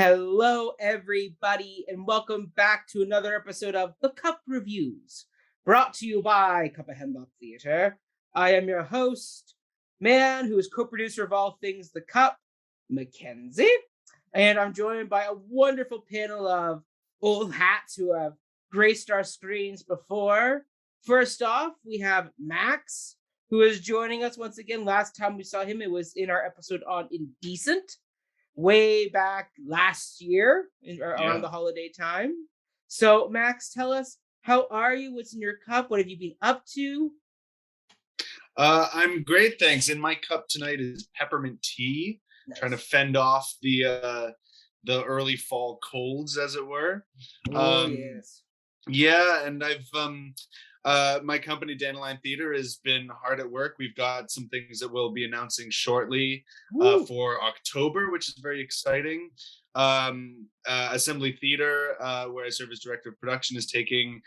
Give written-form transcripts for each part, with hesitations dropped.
Hello, everybody, and welcome back to another episode of The Cup Reviews, brought to you by Cup of Hemlock Theatre. I am your host, man who is co-producer of all things The Cup, Mackenzie, and I'm joined by a wonderful panel of old hats who have graced our screens before. First off, we have Max, who is joining us once again. Last time we saw him, it was in our episode on Indecent, way back last year around the holiday time. So Max, tell us, how are you? What's in your cup? What have you been up to? I'm great, thanks. In my cup tonight is peppermint tea. Nice. Trying to fend off the early fall colds, as it were. Oh, yes. Yeah, and I've my company Dandelion Theatre has been hard at work. We've got some things that we'll be announcing shortly for October, which is very exciting. Assembly Theatre, where I serve as director of production, is taking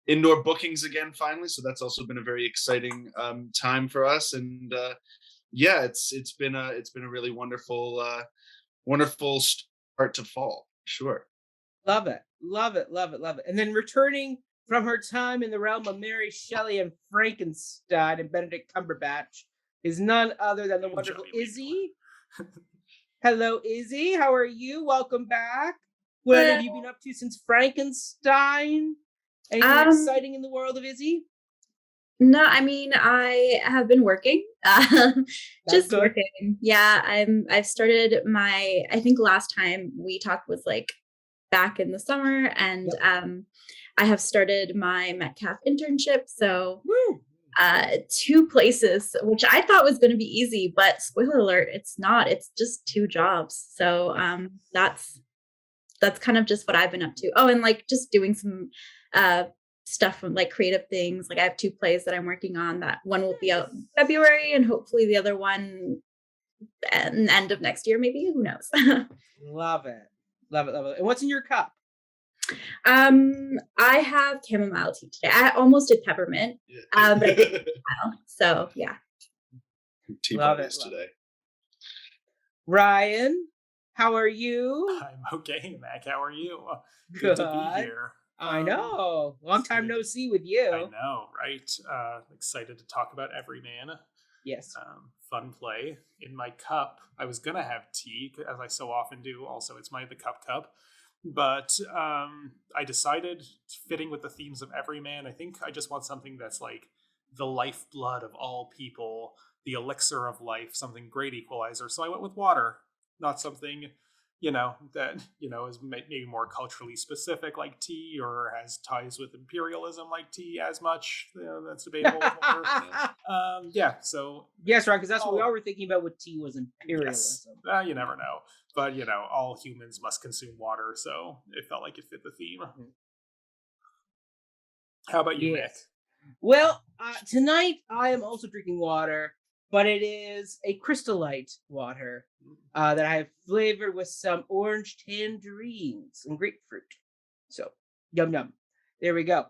indoor bookings again finally, so that's also been a very exciting time for us. And it's been a really wonderful start to fall. Sure. Love it. And then returning from her time in the realm of Mary Shelley and Frankenstein and Benedict Cumberbatch is none other than the wonderful Izzy. Hello, Izzy. How are you? Welcome back. What have you been up to since Frankenstein? Anything exciting in the world of Izzy? No, I mean, I have been working. Just working. Yeah, I've started I think last time we talked was like back in the summer, and I have started my Metcalf internship. So 2 places, which I thought was going to be easy, but spoiler alert, it's not. It's just 2 jobs. So that's kind of just what I've been up to. Oh, and like just doing some stuff from like creative things. Like I have 2 plays that I'm working on. That one will be out in February, and hopefully the other one at the end of next year, maybe. Who knows? Love it. And what's in your cup? I have chamomile tea today. I almost did peppermint, but I did chamomile. So yeah. Tea parties today. Ryan, how are you? I'm okay, Mac. How are you? Good to be here. I know. Long time no see with you. I know, right? Excited to talk about Everyman. Yes. Fun play. In my cup, I was gonna have tea, as I so often do. Also, it's the cup. But I decided, fitting with the themes of Everyman, I think I just want something that's like the lifeblood of all people, the elixir of life, something great equalizer. So I went with water, not something, that, is maybe more culturally specific like tea, or has ties with imperialism like tea as much. That's debatable. So. Yes, right, because that's what we all were thinking about with tea was imperialism. Yes. You never know. But, all humans must consume water, so it felt like it fit the theme. Mm-hmm. How about you, Nick? Well, tonight I am also drinking water, but it is a Crystallite water that I have flavored with some orange tangerines and grapefruit. So, yum, yum. There we go.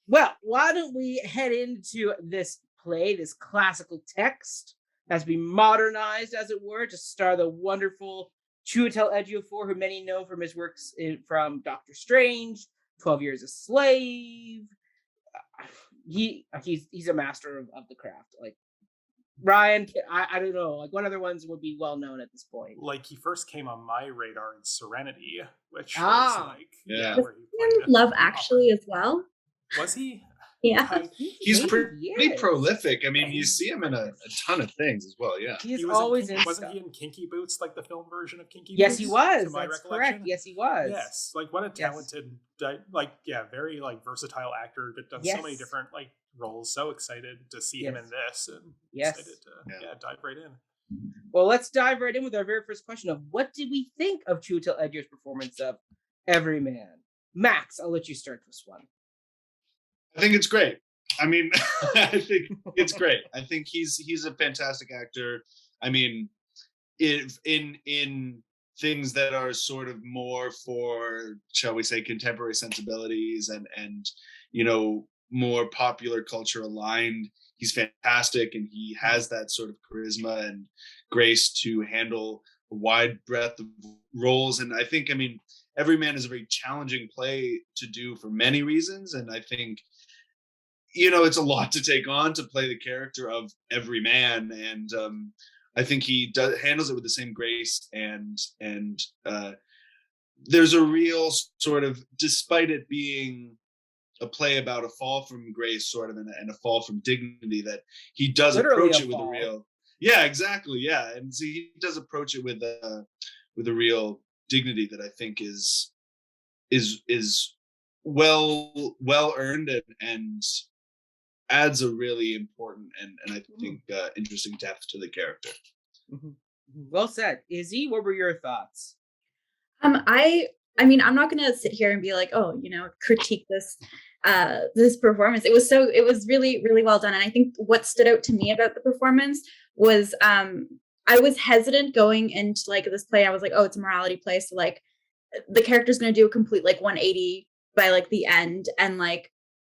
Well, why don't we head into this play, this classical text, has been modernized, as it were, to star the wonderful Chiwetel Ejiofor, who many know from his works from Doctor Strange, 12 Years a Slave. He's a master of the craft. Like Ryan, I don't know. Like what other ones would be well known at this point? Like he first came on my radar in Serenity, which was where he Love Actually as well. Was he? Yeah, he's pretty prolific. I mean, you see him in a ton of things as well. Yeah, he was always in. Wasn't he in Kinky Boots, like the film version of Kinky Boots? Yes, he was. That's correct. Yes, he was. Yes, like what a talented, very like versatile actor, but done so many different like roles. So excited to see him in this, and excited to dive right in. Well, let's dive right in with our very first question of what did we think of Chiwetel Ejiofor's performance of Everyman? Max, I'll let you start this one. I think it's great. I mean, I think it's great. I think he's a fantastic actor. I mean, if in things that are sort of more for, shall we say, contemporary sensibilities and more popular culture aligned, he's fantastic, and he has that sort of charisma and grace to handle wide breadth of roles. And I think, I mean, Everyman is a very challenging play to do for many reasons. And I think, it's a lot to take on to play the character of Everyman. And I think he handles it with the same grace. And there's a real sort of, despite it being a play about a fall from grace sort of, and a fall from dignity, that he does Literally approach a it with fall. a real, yeah, exactly. Yeah. And so he does approach it with a real dignity that I think is well earned, and adds a really important and I think interesting depth to the character. Well said. Izzy, what were your thoughts? I mean, I'm not gonna sit here and be like, oh, critique this performance. It was really, really well done. And I think what stood out to me about the performance was I was hesitant going into like this play. I was like, oh, it's a morality play, so like the character's gonna do a complete like 180 by like the end, and like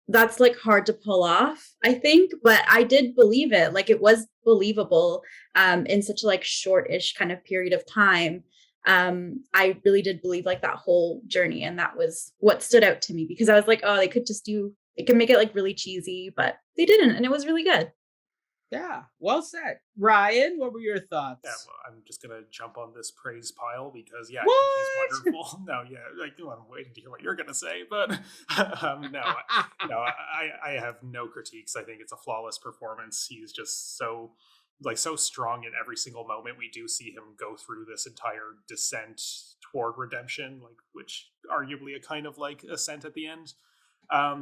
that's like hard to pull off, I think. But I did believe it. Like it was believable in such a like shortish kind of period of time. I really did believe like that whole journey, and that was what stood out to me, because I was like, oh, they could make it like really cheesy, but they didn't, and it was really good. Yeah, well said. Ryan, what were your thoughts? Yeah, well, I'm just gonna jump on this praise pile because I What? think he's wonderful. No, yeah, like I'm waiting to hear what you're gonna say, but no, I have no critiques. I think it's a flawless performance. He's just so strong in every single moment. We do see him go through this entire descent toward redemption, like which arguably a kind of like ascent at the end.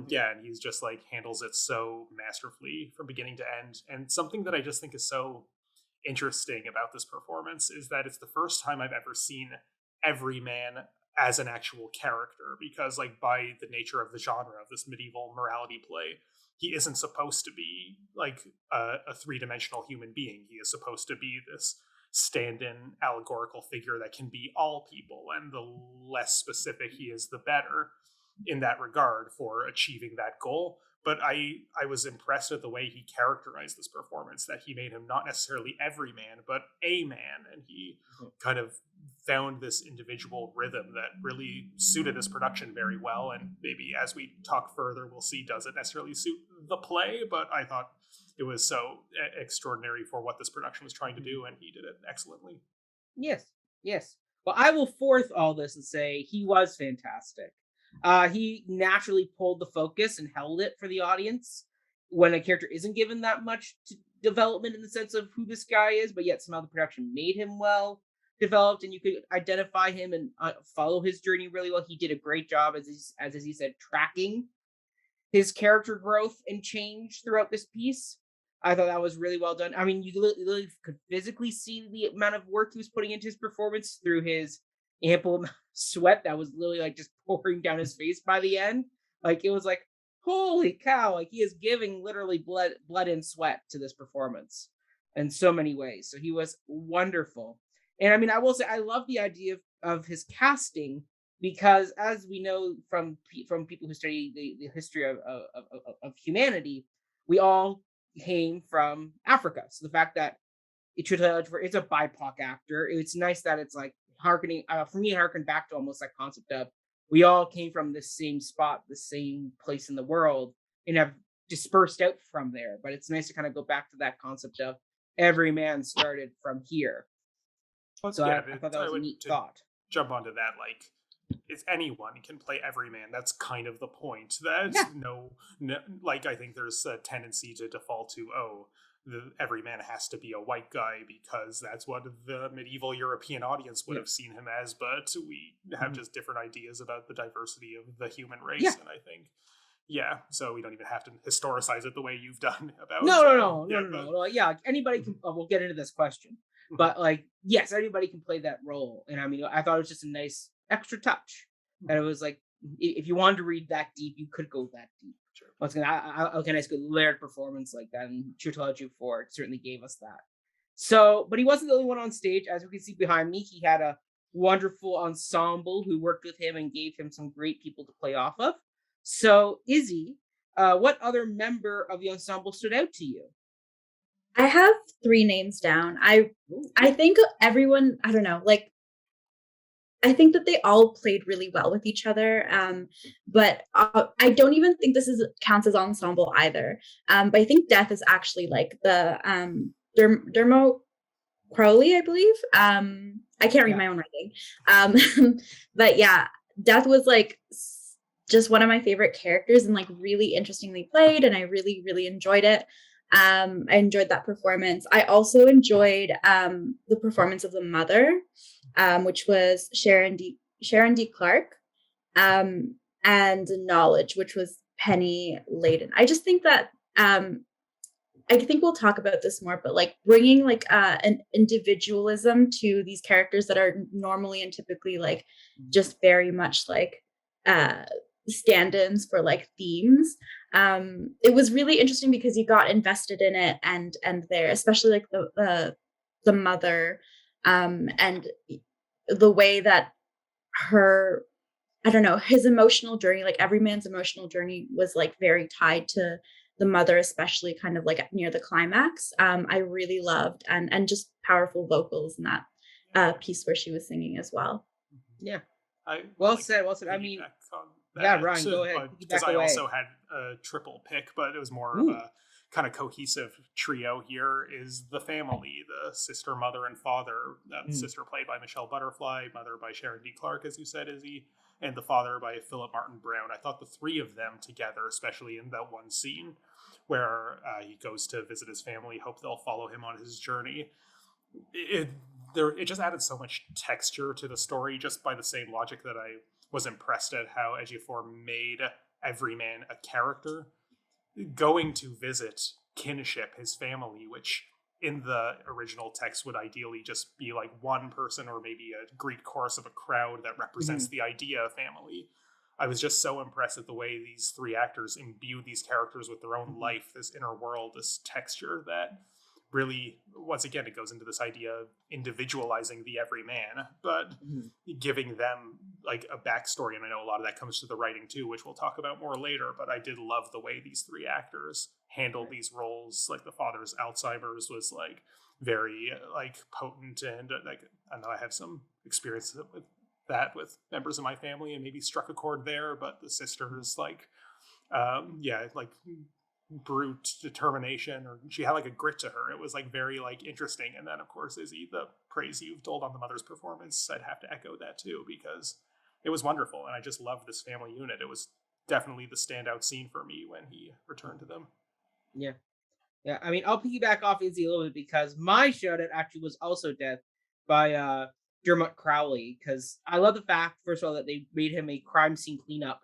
Yeah, and he's just like handles it so masterfully from beginning to end. And something that I just think is so interesting about this performance is that it's the first time I've ever seen Everyman as an actual character, because like by the nature of the genre of this medieval morality play, he isn't supposed to be like a three-dimensional human being. He is supposed to be this stand-in allegorical figure that can be all people, and the less specific he is, the better in that regard for achieving that goal. But I was impressed at the way he characterized this performance, that he made him not necessarily every man, but a man. And he kind of found this individual rhythm that really suited this production very well. And maybe as we talk further, we'll see, doesn't necessarily suit the play, but I thought it was so extraordinary for what this production was trying to do, and he did it excellently. Yes. Well, I will fourth all this and say he was fantastic. He naturally pulled the focus and held it for the audience when a character isn't given that much development in the sense of who this guy is, but yet somehow the production made him well developed, and you could identify him and follow his journey really well. He did a great job, as he said, tracking his character growth and change throughout this piece. I thought that was really well done. I mean, you literally could physically see the amount of work he was putting into his performance through his ample amount of sweat that was literally like just pouring down his face by the end. Like it was like, holy cow, like he is giving literally blood and sweat to this performance in so many ways. So he was wonderful. And I mean, I will say I love the idea of his casting, because as we know from people who study the history of humanity, we all came from Africa. So the fact that Chiwetel Ejiofor is a BIPOC actor, it's nice that it's like harkening for me, harken back to almost that concept of we all came from the same spot, the same place in the world, and have dispersed out from there. But it's nice to kind of go back to that concept of every man started from here. So yeah, I thought that was a neat thought. Jump onto that, like it's anyone can play Everyman. That's kind of the point. That's no, like I think there's a tendency to default to Everyman has to be a white guy because that's what the medieval European audience would have seen him as. But we have just different ideas about the diversity of the human race, and I think. Yeah, so we don't even have to historicize it the way you've done about. No. Yeah, anybody can. We'll get into this question, but like, yes, anybody can play that role, and I mean, I thought it was just a nice extra touch. That it was like, if you wanted to read that deep, you could go that deep. Sure. Once again, I nice good layered performance like that, and Chiwetel Ejiofor certainly gave us that. So, but he wasn't the only one on stage. As we can see behind me, he had a wonderful ensemble who worked with him and gave him some great people to play off of. So, Izzy, what other member of the ensemble stood out to you? I have 3 names down. I think everyone, I don't know, like, I think that they all played really well with each other. But I don't even think this counts as ensemble either. But I think Death is actually like the Dermot Crowley, I believe. I can't read my own writing. But yeah, Death was like just one of my favorite characters and like really interestingly played, and I really, really enjoyed it. I enjoyed that performance. I also enjoyed the performance of the mother, which was Sharon D. Clark, and Knowledge, which was Penny Layden. I just think that I think we'll talk about this more, but like bringing like an individualism to these characters that are normally and typically like just very much like stand-ins for like themes. It was really interesting because you got invested in it, and there, especially like the mother, and the way that her, I don't know, his emotional journey, like Everyman's emotional journey was like very tied to the mother, especially kind of like near the climax. I really loved, and just powerful vocals in that piece where she was singing as well. Yeah. Well said. I mean, yeah, Ryan, go ahead. Because I also had a triple pick, but it was more of a kind of cohesive trio here. Is the family, the sister, mother, and father. Sister played by Michelle Butterfly, mother by Sharon D. Clark, as you said, Izzy, and the father by Philip Martin Brown. I thought the 3 of them together, especially in that one scene where he goes to visit his family, hope they'll follow him on his journey. It just added so much texture to the story, just by the same logic that I was impressed at how Ejiofor made Everyman a character. Going to visit kinship, his family, which in the original text would ideally just be like one person or maybe a Greek chorus of a crowd that represents the idea of family. I was just so impressed at the way these 3 actors imbue these characters with their own life, this inner world, this texture that really, once again, it goes into this idea of individualizing the everyman, but giving them like a backstory. And I know a lot of that comes to the writing too, which we'll talk about more later, but I did love the way these 3 actors handled these roles. Like the father's Alzheimer's was like very like potent, and like I know I have some experience with that with members of my family and maybe struck a chord there, but the sister's like like brute determination, or she had like a grit to her. It was like very like interesting. And then of course, Izzy, the praise you've told on the mother's performance, I'd have to echo that too, because it was wonderful, and I just loved this family unit. It was definitely the standout scene for me when he returned to them. Yeah. I mean, I'll piggyback off Izzy a little bit because my shout out actually was also Death by Dermot Crowley, because I love the fact, first of all, that they made him a crime scene cleanup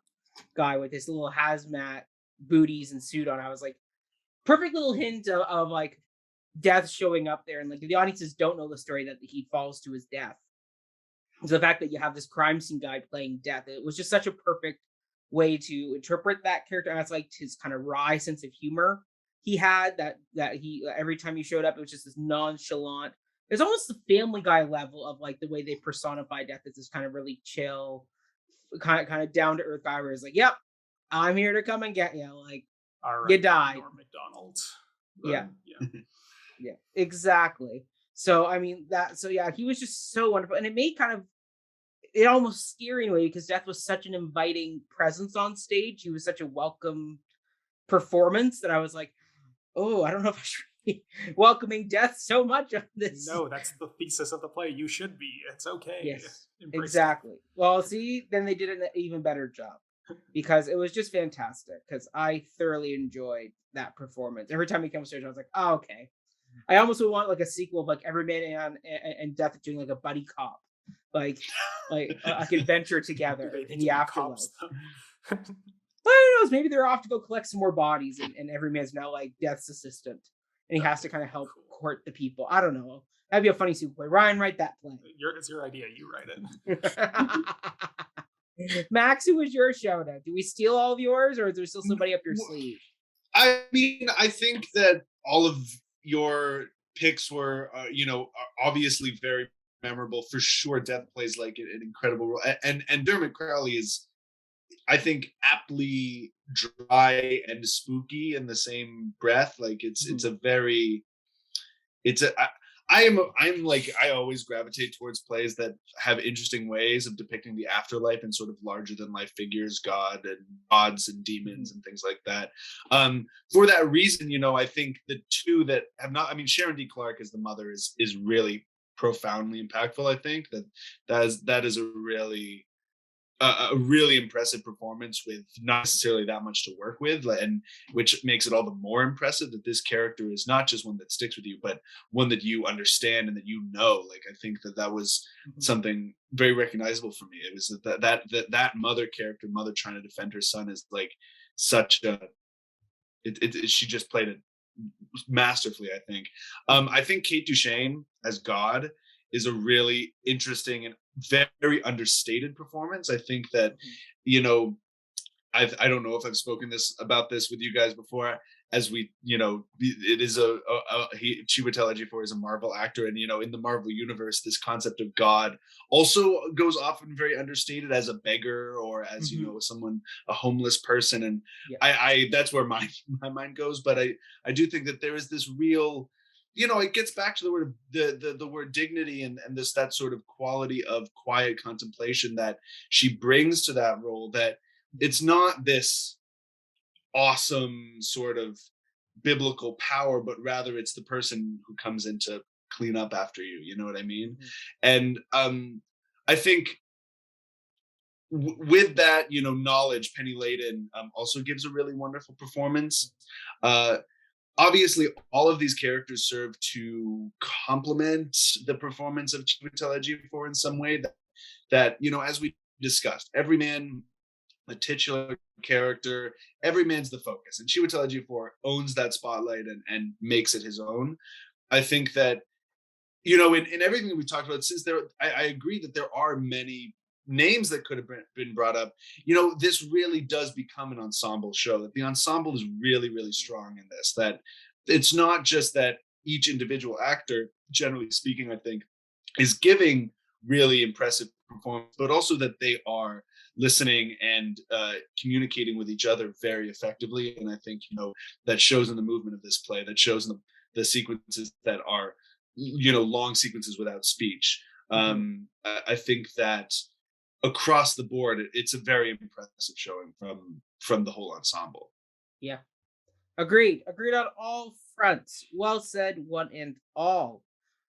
guy with his little hazmat booties and suit on. I was like, perfect little hint of like Death showing up there, and like the audiences don't know the story that he falls to his death. So the fact that you have this crime scene guy playing Death, it was just such a perfect way to interpret that character. And that's like his kind of wry sense of humor he had, that he every time he showed up, it was just this nonchalant. It's almost the Family Guy level of like the way they personify Death as this kind of really chill, kind of down to earth guy where he's like, "Yep, I'm here to come and get you." Like, you died. Norm Macdonald. Yeah, exactly. So I mean he was just so wonderful, and it made it almost scary in a way, because Death was such an inviting presence on stage. He was such a welcome performance that I was like, oh, I don't know if I should be welcoming Death so much on this. No, that's the thesis of the play. You should be. It's okay. Yes, exactly. Well, see, then they did an even better job, because it was just fantastic, because I thoroughly enjoyed that performance. Every time he comes to stage, I was like, oh, okay. I almost would want like a sequel of like Everyman and Death doing like a buddy cop, like a adventure together in the afterlife. Well, who knows? Maybe they're off to go collect some more bodies, and Everyman's now like Death's assistant, and he has to kind of help court the people. I don't know. That'd be a funny sequel play. Ryan, write that play. It's your idea. You write it. Max, who was your shout out? Do we steal all of yours, or is there still somebody up your sleeve? I mean, I think that all of your picks were, obviously very memorable. For sure, Death plays like an incredible role, and Dermot Crowley is, I think, aptly dry and spooky in the same breath. Like it's a very, I'm like, I always gravitate towards plays that have interesting ways of depicting the afterlife and sort of larger than life figures, gods and demons and things like that. For that reason, I think the two that have not, I mean, Sharon D. Clarke as the mother is really profoundly impactful. I think that is a really impressive performance with not necessarily that much to work with, and which makes it all the more impressive that this character is not just one that sticks with you, but one that you understand and that like, I think that was something very recognizable for me. It was that mother character, mother trying to defend her son, is like such a she just played it masterfully, I think. I think Kate Duchene as God is a really interesting and very understated performance. I think that, I don't know if I've spoken about this with you guys before, as we, it is Chiwetel Ejiofor is a Marvel actor, and, in the Marvel universe, this concept of God also goes often very understated as a beggar or as, someone, a homeless person. And I that's where my mind goes. But I do think that there is this real, it gets back to the word the word dignity and that sort of quality of quiet contemplation that she brings to that role, that it's not this awesome sort of biblical power, but rather it's the person who comes in to clean up after you. You know what I mean? And I think with that, knowledge, Penny Layden also gives a really wonderful performance. Obviously, all of these characters serve to complement the performance of Chiwetel Ejiofor in some way. That as we discussed, Everyman, the titular character, Everyman's the focus, and Chiwetel Ejiofor owns that spotlight and makes it his own. I think that in everything that we talked about, since I agree that there are many names that could have been brought up. This really does become an ensemble show, that the ensemble is really, really strong in this, that it's not just that each individual actor, generally speaking, I think, is giving really impressive performance, but also that they are listening and communicating with each other very effectively. And I think, that shows in the movement of this play, that shows in the sequences that are, long sequences without speech. I think that across the board, it's a very impressive showing from the whole ensemble. Yeah, agreed on all fronts. Well said, one and all.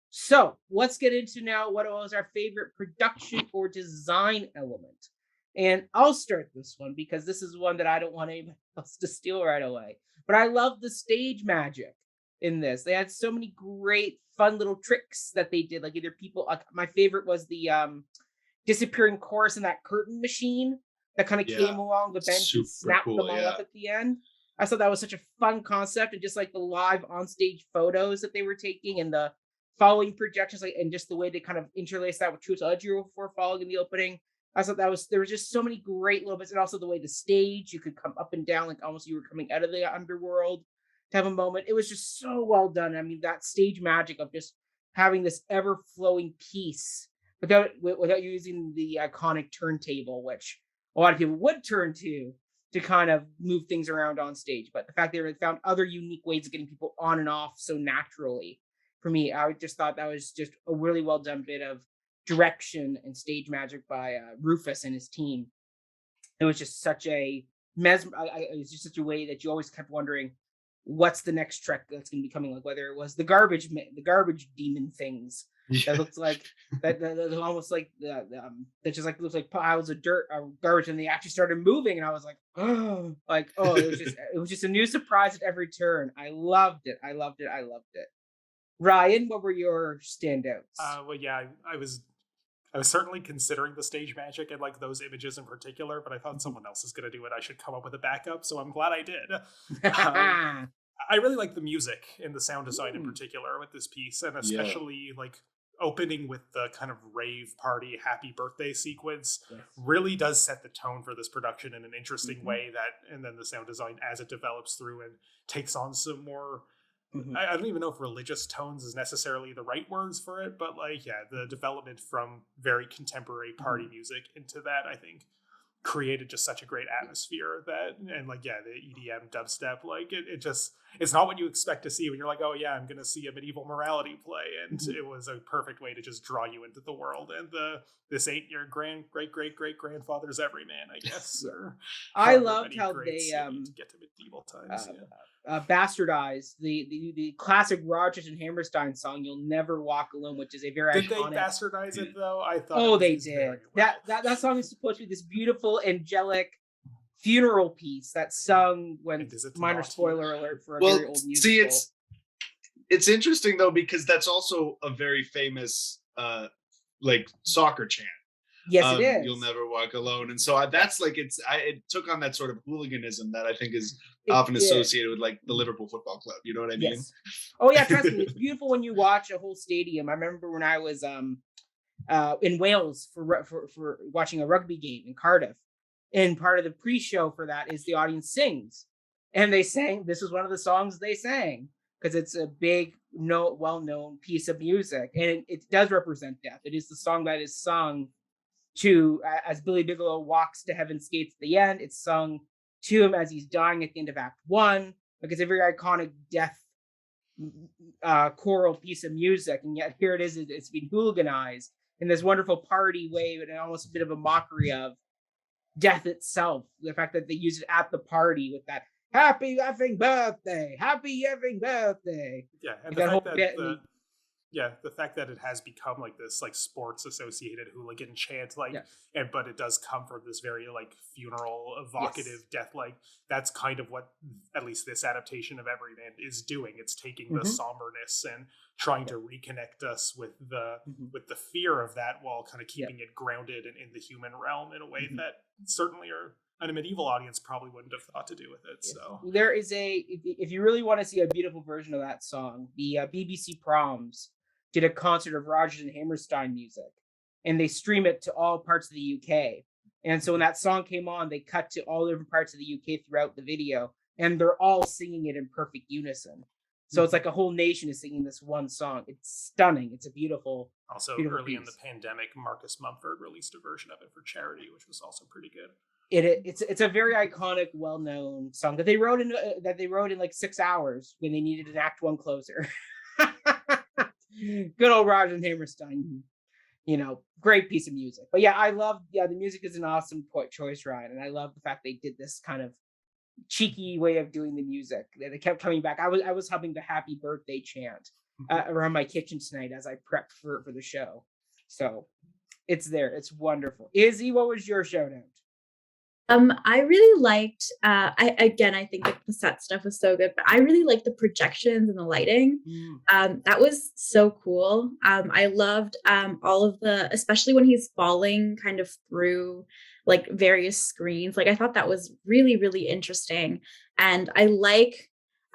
So let's get into now what was our favorite production or design element. And I'll start this one because this is one that I don't want anybody else to steal right away. But I love the stage magic in this. They had so many great fun little tricks that they did, like either people, my favorite was the disappearing chorus in that curtain machine that kind of came along the bench and snapped them all up at the end. I thought that was such a fun concept, and just like the live onstage photos that they were taking and the following projections, like, and just the way they kind of interlaced that with Chiwetel Ejiofor following in the opening. I thought there was just so many great little bits, and also the way the stage, you could come up and down like almost you were coming out of the underworld to have a moment. It was just so well done. I mean, that stage magic of just having this ever flowing piece without using the iconic turntable, which a lot of people would turn to kind of move things around on stage. But the fact that they found other unique ways of getting people on and off so naturally, for me, I just thought that was just a really well done bit of direction and stage magic by Rufus and his team. It was just such a it was just such a way that you always kept wondering what's the next trek that's going to be coming, like whether it was the garbage demon things that looks like that almost like that just like looks like piles of dirt or garbage, and they actually started moving, and I was like, oh, it was just a new surprise at every turn. I loved it. Ryan, what were your standouts? Well, yeah, I was certainly considering the stage magic and like those images in particular, but I thought someone else is going to do it. I should come up with a backup, so I'm glad I did. I really like the music and the sound design in particular with this piece, and especially like opening with the kind of rave party happy birthday sequence really does set the tone for this production in an interesting way, and then the sound design as it develops through and takes on some more I don't even know if religious tones is necessarily the right words for it, but like, the development from very contemporary party music into that, I think, created just such a great atmosphere that, and like, the EDM dubstep, like it just, it's not what you expect to see when you're like, oh yeah, I'm gonna see a medieval morality play, and it was a perfect way to just draw you into the world. And this ain't your great grandfather's Everyman, I guess. Or I loved how they to get to medieval times. bastardized the classic Rodgers and Hammerstein song "You'll Never Walk Alone," which is a very did iconic. They bastardize it though? I thought. Oh, they did. That song is supposed to be this beautiful, angelic funeral piece that's sung when, minor spoiler alert for a very old musical. See, it's interesting though, because that's also a very famous like soccer chant. Yes, it is. You'll never walk alone. And so that's like, it took on that sort of hooliganism that I think is often associated with like the Liverpool Football Club. You know what I mean? Yes. Oh yeah, trust me, it's beautiful when you watch a whole stadium. I remember when I was in Wales for watching a rugby game in Cardiff. And part of the pre-show for that is the audience sings. And they sang, this was one of the songs they sang, because it's a big, well-known piece of music. And it does represent death. It is the song that is sung to, as Billy Bigelow walks to Heaven's Gates at the end. It's sung to him as he's dying at the end of Act 1. Like, it's a very iconic death choral piece of music. And yet here it is, it's been hooliganized in this wonderful party way, and almost a bit of a mockery of death itself. The fact that they use it at the party with that happy effing birthday, yeah, and the fact that it has become like this like sports associated hooligan chant, like, but it does come from this very like funeral evocative death, like that's kind of what at least this adaptation of Everyman is doing. It's taking the somberness and trying to reconnect us with the fear of that, while kind of keeping it grounded in the human realm in a way that certainly a medieval audience probably wouldn't have thought to do with it. So there is if you really want to see a beautiful version of that song, the BBC Proms did a concert of Rodgers and Hammerstein music, and they stream it to all parts of the UK. And so when that song came on, they cut to all different parts of the UK throughout the video, and they're all singing it in perfect unison. So it's like a whole nation is singing this one song. It's stunning. It's a beautiful. Also, beautiful early piece. in the pandemic, Marcus Mumford released a version of it for charity, which was also pretty good. It's a very iconic, well-known song that they wrote in like 6 hours when they needed an Act 1 closer. Good old Rodgers and Hammerstein, great piece of music. But yeah, I love, the music is an awesome choice, Ryan, and I love the fact they did this kind of cheeky way of doing the music. They kept coming back. I was humming the Happy Birthday chant around my kitchen tonight as I prepped for the show. So it's there. It's wonderful. Izzy, what was your shout out? I really liked, I think like the set stuff was so good, but I really liked the projections and the lighting. That was so cool. I loved all of especially when he's falling kind of through like various screens. Like I thought that was really, really interesting. And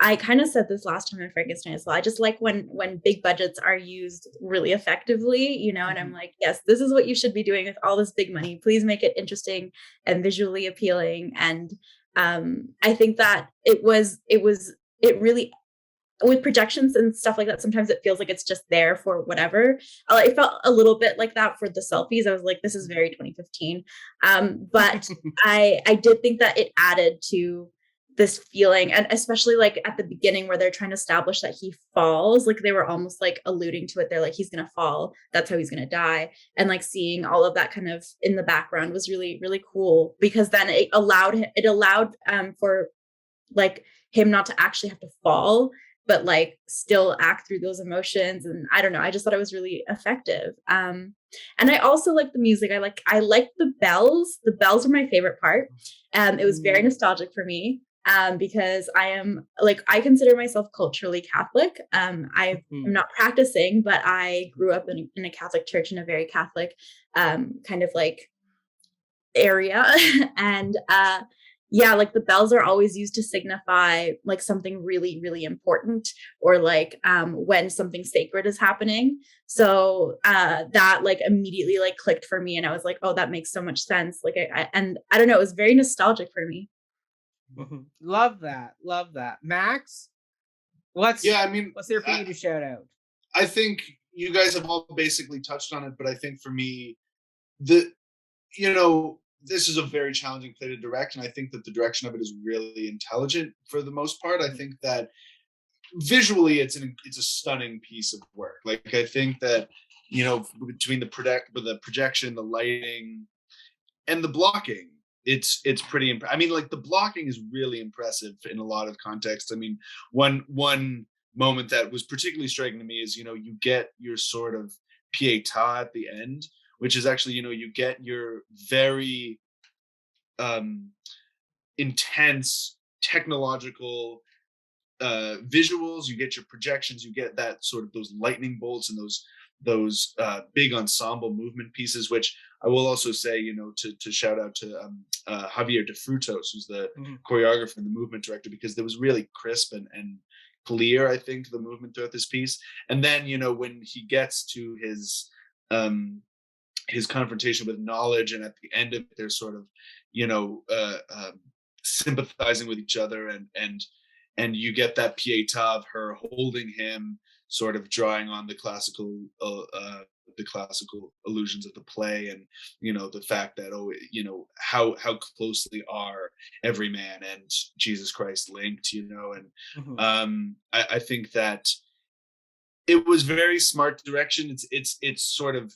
I kind of said this last time in Frankenstein as well. I just like when big budgets are used really effectively, and I'm like, yes, this is what you should be doing with all this big money. Please make it interesting and visually appealing. And I think that it really, with projections and stuff like that, sometimes it feels like it's just there for whatever. It felt a little bit like that for the selfies. I was like, this is very 2015. But I did think that it added to this feeling, and especially like at the beginning where they're trying to establish that he falls, like they were almost like alluding to it. They're like, he's gonna fall, that's how he's gonna die. And like seeing all of that kind of in the background was really, really cool, because then it allowed for like him not to actually have to fall, but like still act through those emotions. And I don't know, I just thought it was really effective. And I also like the music. I like the bells. The bells were my favorite part. It was very nostalgic for me. Because I consider myself culturally Catholic. I'm not practicing, but I grew up in a Catholic church in a very Catholic kind of like area. And like the bells are always used to signify like something really, really important, or like when something sacred is happening. So that like immediately like clicked for me, and I was like, oh, that makes so much sense. Like I don't know, it was very nostalgic for me. Love that. Max, what's there for you to shout out? I think you guys have all basically touched on it, but I think for me, this is a very challenging play to direct, and I think that the direction of it is really intelligent for the most part. I think that visually it's a stunning piece of work. Like, I think that, you know, between the projection, the lighting, and the blocking, it's pretty I mean, like, the blocking is really impressive in a lot of contexts. I mean, one moment that was particularly striking to me is, you know, you get your sort of pietà at the end, which is actually, you know, you get your very intense technological visuals, you get your projections, you get that sort of those lightning bolts and those big ensemble movement pieces, which I will also say, you know, to shout out to Javier de Frutos, who's the choreographer and the movement director, because there was really crisp and clear, I think, the movement throughout this piece. And then, you know, when he gets to his confrontation with knowledge, and at the end of it, they're sort of, you know, sympathizing with each other, and you get that pietà of her holding him, sort of drawing on the classical illusions of the play, and, you know, the fact that, oh, you know, how closely are Everyman and Jesus Christ linked, you know. And I think that it was very smart direction. It's sort of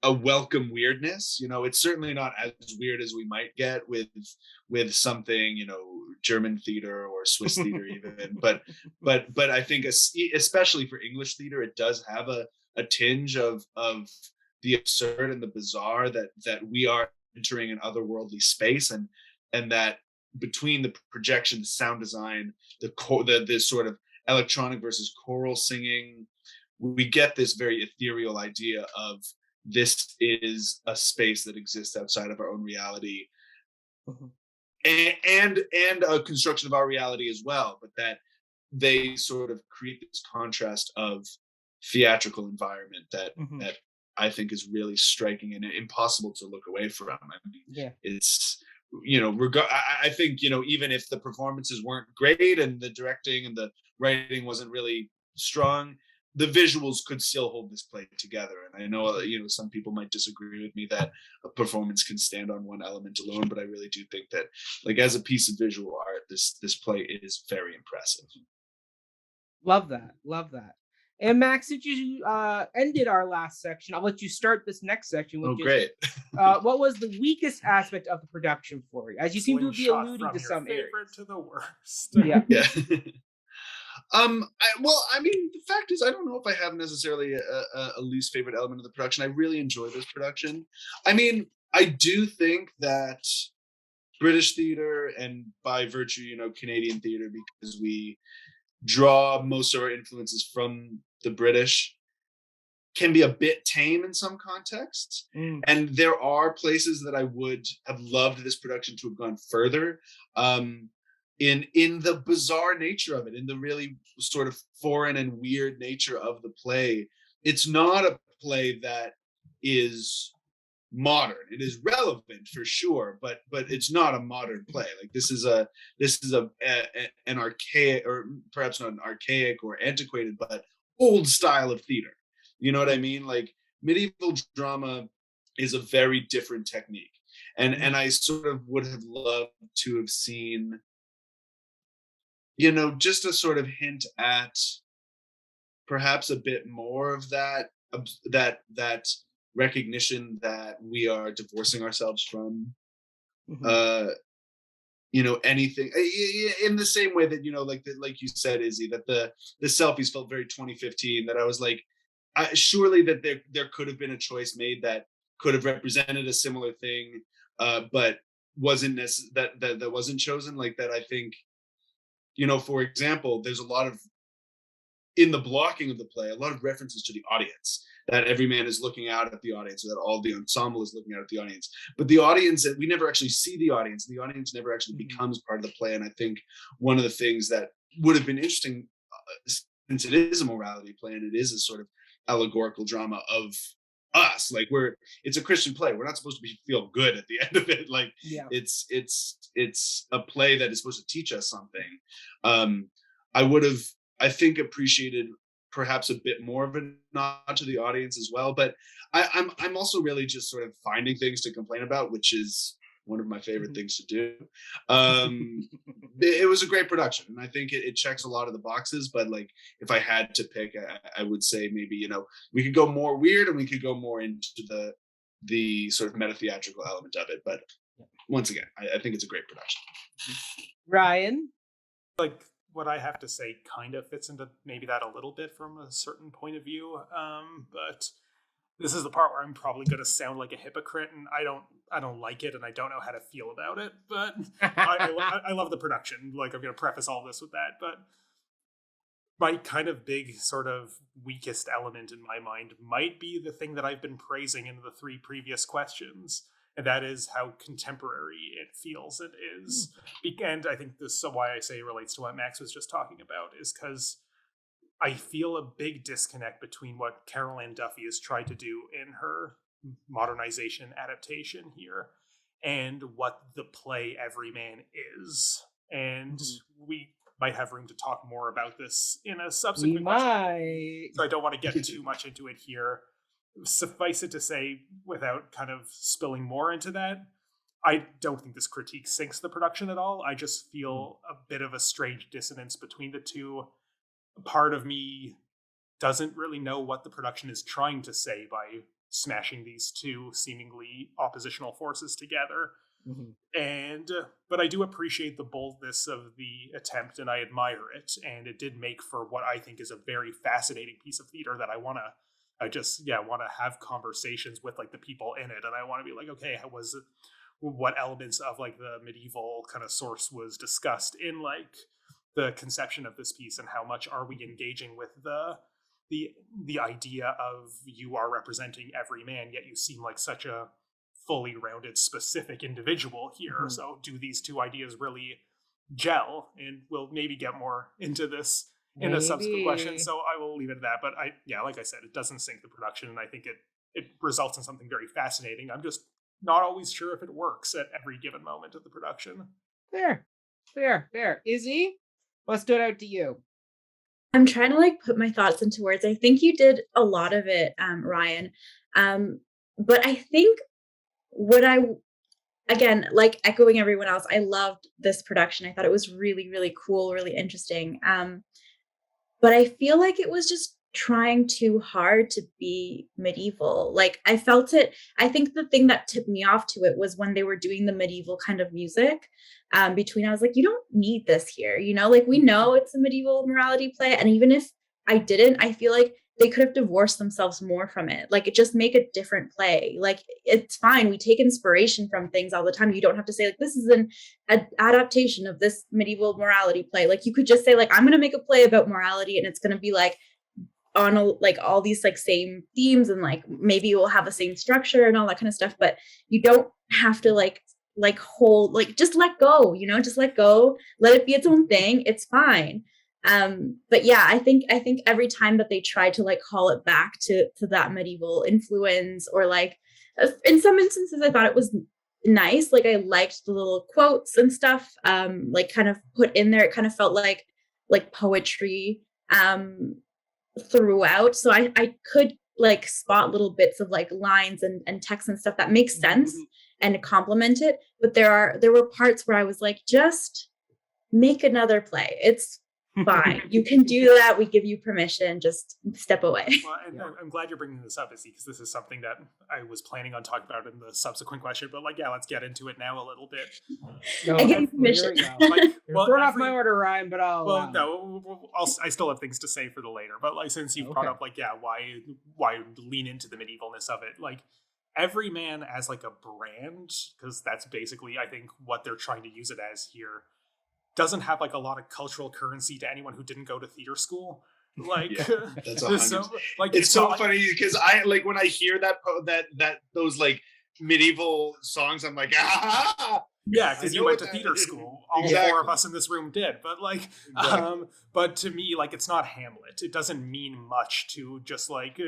a welcome weirdness, you know. It's certainly not as weird as we might get with something, you know, German theater or Swiss theater even, but I think especially for English theater, it does have a tinge of the absurd and the bizarre, that we are entering an otherworldly space, and that between the projection, the sound design, the sort of electronic versus choral singing, we get this very ethereal idea of this is a space that exists outside of our own reality, and a construction of our reality as well, but that they sort of create this contrast of theatrical environment that I think is really striking and impossible to look away from. I mean, it's, you know, I think, you know, even if the performances weren't great and the directing and the writing wasn't really strong, the visuals could still hold this play together. And I know, you know, some people might disagree with me that a performance can stand on one element alone, but I really do think that, like, as a piece of visual art, this play is very impressive. Love that. And Max, since you ended our last section, I'll let you start this next section. Which great. What was the weakest aspect of the production for you? As you seem to be alluding to some areas. To the worst. Yeah. Yeah. I mean, the fact is, I don't know if I have necessarily a least favorite element of the production. I really enjoy this production. I mean, I do think that British theater, and by virtue, you know, Canadian theater, because we draw most of our influences from the British, can be a bit tame in some contexts. And there are places that I would have loved this production to have gone further. In the bizarre nature of it, in the really sort of foreign and weird nature of the play. It's not a play that is modern. It is relevant for sure, but it's not a modern play. Like, this is an archaic, or perhaps not an archaic or antiquated, but old style of theater. You know what I mean? Like, medieval drama is a very different technique, and I sort of would have loved to have seen, you know, just a sort of hint at perhaps a bit more of that recognition that we are divorcing ourselves from, you know, anything, in the same way that, you know, like you said, Izzy, that the selfies felt very 2015, that I was like, surely that there could have been a choice made that could have represented a similar thing, but wasn't that wasn't chosen. Like, that, I think, you know, for example, there's a lot of, in the blocking of the play, a lot of references to the audience, that Everyman is looking out at the audience, or that all the ensemble is looking out at the audience. But the audience, we never actually see the audience. The audience never actually becomes part of the play. And I think one of the things that would have been interesting, since it is a morality play and it is a sort of allegorical drama of us, like, it's a Christian play. We're not supposed to feel good at the end of it. Like, it's a play that is supposed to teach us something. I would have, I think, appreciated perhaps a bit more of a nod to the audience as well. But I'm also really just sort of finding things to complain about, which is one of my favorite things to do. It was a great production, and I think it checks a lot of the boxes. But like, if I had to pick, I would say maybe, you know, we could go more weird and we could go more into the sort of meta theatrical element of it. But once again, I think it's a great production. Ryan? Like, what I have to say kind of fits into maybe that a little bit from a certain point of view. But this is the part where I'm probably going to sound like a hypocrite, and I don't like it, and I don't know how to feel about it. But I love the production. Like, I'm going to preface all this with that. But my kind of big sort of weakest element in my mind might be the thing that I've been praising in the 3 previous questions. And that is how contemporary it feels it is. And I think this is why I say it relates to what Max was just talking about, is because I feel a big disconnect between what Carol Ann Duffy has tried to do in her modernization adaptation here and what the play Everyman is. And we might have room to talk more about this in a subsequent question. So I don't want to get too much into it here. Suffice it to say, without kind of spilling more into that, I don't think this critique sinks the production at all. I just feel a bit of a strange dissonance between the two. Part of me doesn't really know what the production is trying to say by smashing these two seemingly oppositional forces together. But I do appreciate the boldness of the attempt, and I admire it. And it did make for what I think is a very fascinating piece of theater that I want to have conversations with like the people in it, and I want to be like, okay, what elements of like the medieval kind of source was discussed in like the conception of this piece, and how much are we engaging with the idea of you are representing every man, yet you seem like such a fully rounded specific individual here. So do these two ideas really gel? And we'll maybe get more into this in a subsequent question, so I will leave it at that. But like I said, it doesn't sink the production, and I think it results in something very fascinating. I'm just not always sure if it works at every given moment of the production. Fair. Izzy, what stood out to you? I'm trying to like put my thoughts into words. I think you did a lot of it, Ryan. But I think again, like echoing everyone else, I loved this production. I thought it was really, really cool, really interesting. But I feel like it was just trying too hard to be medieval. Like I felt it. I think the thing that tipped me off to it was when they were doing the medieval kind of music between, I was like, you don't need this here. You know, like we know it's a medieval morality play. And even if I didn't, I feel like they could have divorced themselves more from it. Like it just make a different play. Like it's fine. We take inspiration from things all the time. You don't have to say like, this is an adaptation of this medieval morality play. Like you could just say like, I'm going to make a play about morality, and it's going to be like on like all these like same themes, and like maybe we'll have the same structure and all that kind of stuff. But you don't have to like hold, like just let go, you know, just let go, let it be its own thing. It's fine. But yeah, I think every time that they try to like call it back to that medieval influence, or like in some instances, I thought it was nice. Like I liked the little quotes and stuff, like kind of put in there. It kind of felt like poetry, throughout. So I could like spot little bits of like lines and text and stuff that makes sense and complement it. But there were parts where I was like, just make another play. It's fine. You can do that. We give you permission. Just step away. Well, and I'm glad you're bringing this up, Izzy, because this is something that I was planning on talking about in the subsequent question. But like, yeah, let's get into it now a little bit. I give you permission. You're throwing off my order, Ryan, but I still have things to say for the later. But like, since you've brought up like, yeah, why lean into the medievalness of it? Like, Everyman as like a brand, because that's basically I think what they're trying to use it as here, doesn't have like a lot of cultural currency to anyone who didn't go to theater school. Like that's 100%. Like it's so funny because I like when I hear that those like medieval songs, I'm like, ah. Yeah, because you went to theater school. All four of us in this room did. But like, but to me, like, it's not Hamlet. It doesn't mean much to just like,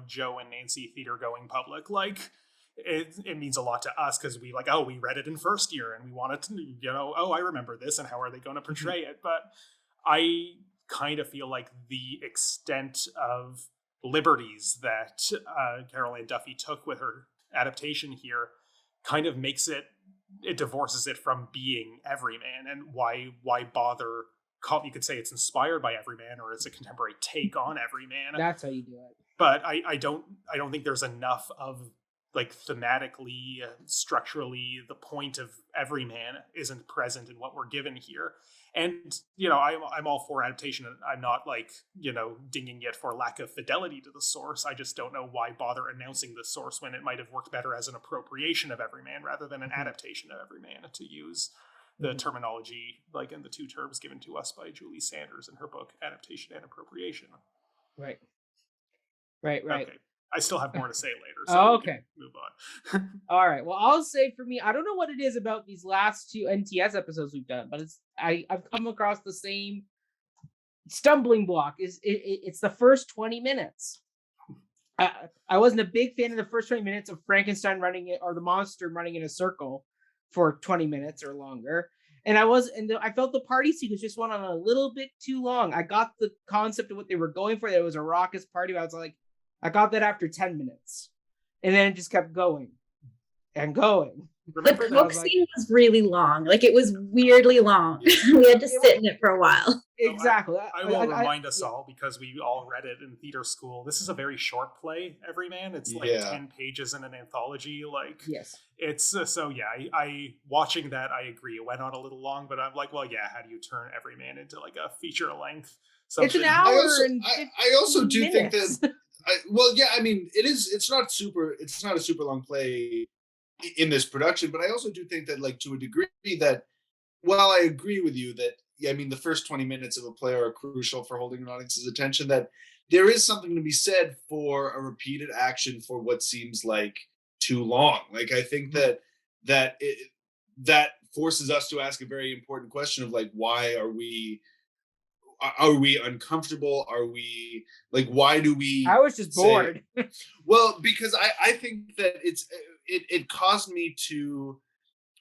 Joe and Nancy theater going public. Like, it means a lot to us because we like, we read it in first year and we wanted to, I remember this and how are they going to portray it? But I kind of feel like the extent of liberties that Carol Ann Duffy took with her adaptation here kind of makes it divorces it from being Everyman. And why bother? You could say it's inspired by Everyman, or it's a contemporary take on Everyman. That's how you do it. But I don't think there's enough of, like, thematically, structurally, the point of Everyman isn't present in what we're given here. And, I'm all for adaptation. I'm not, like, dinging it for lack of fidelity to the source. I just don't know why bother announcing the source when it might have worked better as an appropriation of Everyman rather than an adaptation of Everyman, to use the terminology, like, in the two terms given to us by Julie Sanders in her book, Adaptation and Appropriation. Right. Okay. I still have more to say later, so we can move on. All right. Well, I'll say for me, I don't know what it is about these last 2 NTS episodes we've done, but I've come across the same stumbling block. It's the first 20 minutes. I wasn't a big fan of the first 20 minutes of Frankenstein running it, or the monster running in a circle for 20 minutes or longer. And I felt the party sequence just went on a little bit too long. I got the concept of what they were going for. That it was a raucous party. But I was like, I got that after 10 minutes. And then it just kept going and going. The Coke scene was really long. Like, it was weirdly long. We had to sit in it for a while. Exactly. I will remind us all, because we all read it in theater school. This is a very short play, Everyman. It's like 10 pages in an anthology. Like, yes. It's I watching that, I agree. It went on a little long, but I'm like, well, yeah, how do you turn Everyman into like a feature length? It's an hour. I also do minutes. think that. I mean, it's not a super long play in this production, but I also do think that, like, to a degree, that while I agree with you that, I mean, the first 20 minutes of a play are crucial for holding an audience's attention, that there is something to be said for a repeated action for what seems like too long. Like, I think that forces us to ask a very important question of, like, why are we uncomfortable? Are we, like, why do we? I was just bored. Well, because I think that it caused me to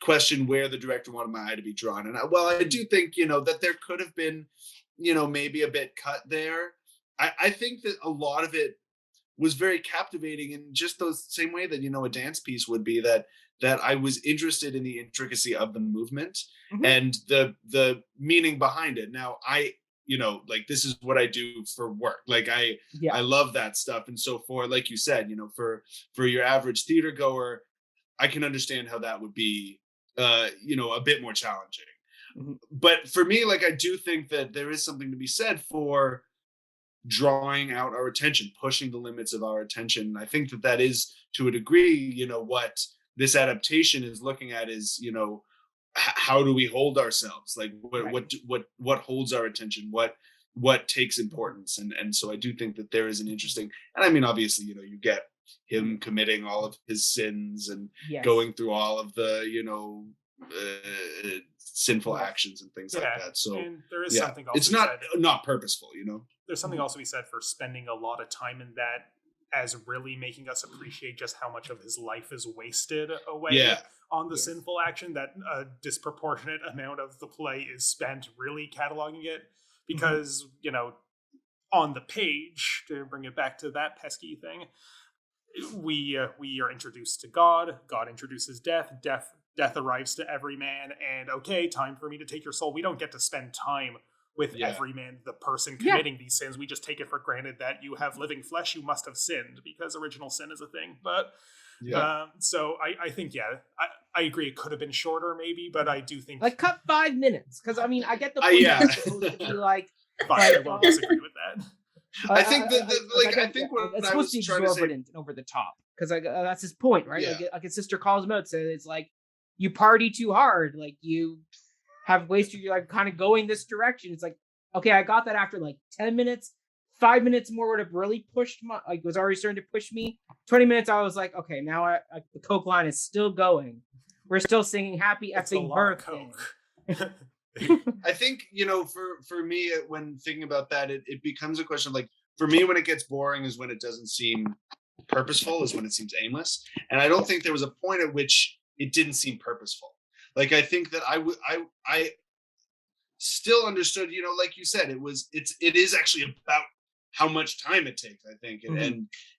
question where the director wanted my eye to be drawn. And I do think, that there could have been, maybe a bit cut there. I think that a lot of it was very captivating in just the same way that, a dance piece would be, that I was interested in the intricacy of the movement and the meaning behind it. Now, like, this is what I do for work. Like, I love that stuff. And so for, like you said, for your average theater goer, I can understand how that would be, a bit more challenging. But for me, like, I do think that there is something to be said for drawing out our attention, pushing the limits of our attention. I think that is, to a degree, what this adaptation is looking at is, how do we hold ourselves? Like, what holds our attention? What takes importance? And so I do think that there is an interesting, and I mean, obviously, you get him committing all of his sins and going through all of the, sinful actions and things like that. So and there is something also it's not purposeful, There's something also to be said for spending a lot of time in that, as really making us appreciate just how much of his life is wasted away on the sinful action, that a disproportionate amount of the play is spent really cataloging it, because, on the page, to bring it back to that pesky thing, we are introduced to God introduces death arrives to Everyman, and okay, time for me to take your soul. We don't get to spend time with Everyman, the person committing these sins. We just take it for granted that you have living flesh, you must have sinned, because original sin is a thing. But so I think, I agree, it could have been shorter maybe, but I do think, like, cut 5 minutes, because I mean, I get the point. It's supposed to be like, I won't disagree with that. I think I think what it's I supposed was to be exorbitant and over the top, because that's his point, right? Like his sister calls him out, so it's like, you party too hard, like, you have wasted your life kind of going this direction. It's like, okay, I got that after like 10 minutes. 5 minutes more would have really pushed was already starting to push me. 20 minutes, I was like, okay, now the Coke line is still going. We're still singing happy effing birthday. I think, for me, when thinking about that, it becomes a question of, like, for me, when it gets boring is when it doesn't seem purposeful, is when it seems aimless. And I don't think there was a point at which it didn't seem purposeful. Like, I think that still understood, like you said, it is actually about how much time it takes, I think.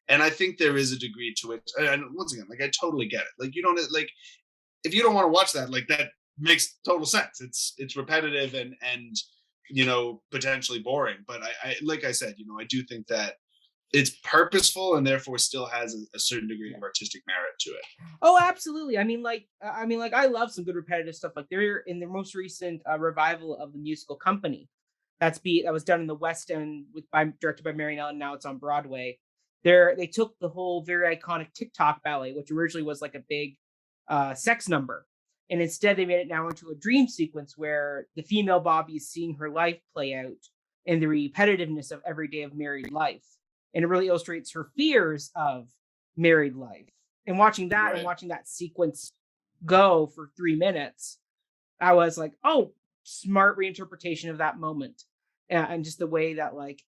And I think there is a degree to it. And once again, like, I totally get it. Like, you don't, like, if you don't want to watch that, like, that makes total sense. It's repetitive and potentially boring. But I like I said, I do think that it's purposeful and therefore still has a certain degree of artistic merit to it. Oh, absolutely. I mean, I love some good repetitive stuff. Like, they're in their most recent revival of the musical Company. That was done in the West End directed by Marion Ellen. Now it's on Broadway. They took the whole very iconic TikTok ballet, which originally was like a big sex number, and instead they made it now into a dream sequence where the female Bobby is seeing her life play out in the repetitiveness of every day of married life, and it really illustrates her fears of married life. And watching that and watching that sequence go for 3 minutes, I was like, oh, smart reinterpretation of that moment. And just the way that, like,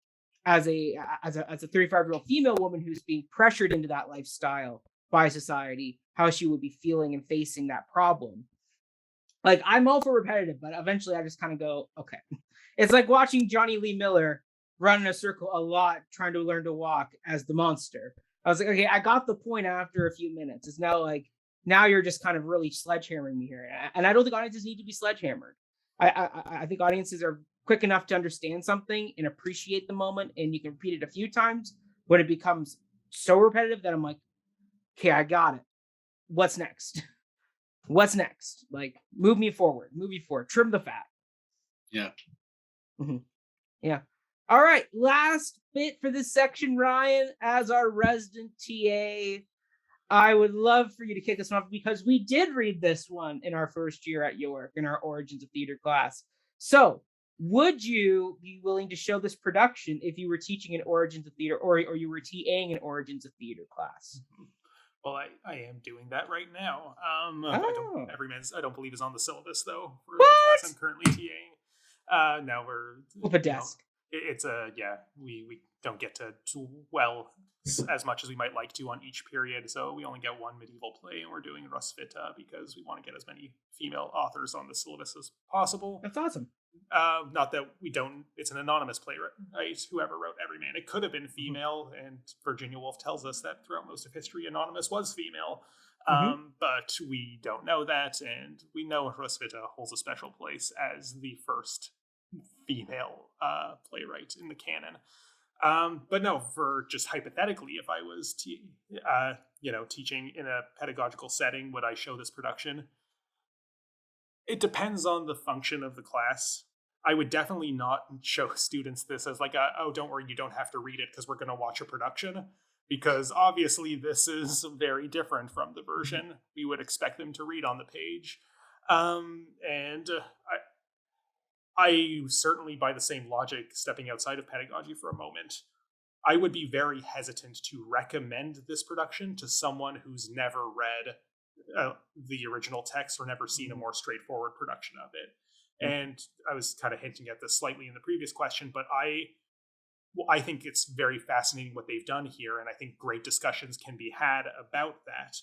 as a 35-year-old female woman who's being pressured into that lifestyle by society, how she would be feeling and facing that problem. Like, I'm all for repetitive, but eventually I just kind of go, okay. It's like watching Johnny Lee Miller run in a circle a lot, trying to learn to walk as the monster. I was like, okay, I got the point after a few minutes. It's now you're just kind of really sledgehammering me here. And I don't think audiences need to be sledgehammered. I think audiences are quick enough to understand something and appreciate the moment, and you can repeat it a few times. When it becomes so repetitive that I'm like, okay, I got it. What's next? What's next? Like, move me forward, trim the fat. Yeah. Mm-hmm. Yeah. All right, last bit for this section, Ryan, as our resident TA. I would love for you to kick us off, because we did read this one in our first year at York in our Origins of Theatre class. So, would you be willing to show this production if you were teaching an Origins of Theatre or you were TAing an Origins of Theatre class? Well, I am doing that right now. I don't believe is on the syllabus, though, for the class I'm currently TAing. Now we're up a desk. We don't get to well as much as we might like to on each period, so we only get one medieval play, and we're doing Rufus because we want to get as many female authors on the syllabus as possible. That's awesome. Not that we don't, it's an anonymous playwright, right? Whoever wrote Everyman. It could have been female, and Virginia Woolf tells us that throughout most of history, Anonymous was female. But we don't know that, and we know Rufus holds a special place as the first female playwright in the canon. But no, for just hypothetically, if I was teaching in a pedagogical setting, would I show this production? It depends on the function of the class. I would definitely not show students this as like, oh, don't worry, you don't have to read it because we're going to watch a production. Because obviously this is very different from the version we would expect them to read on the page. I certainly, by the same logic, stepping outside of pedagogy for a moment, I would be very hesitant to recommend this production to someone who's never read the original text or never seen a more straightforward production of it. And I was kind of hinting at this slightly in the previous question, but I think it's very fascinating what they've done here, and I think great discussions can be had about that.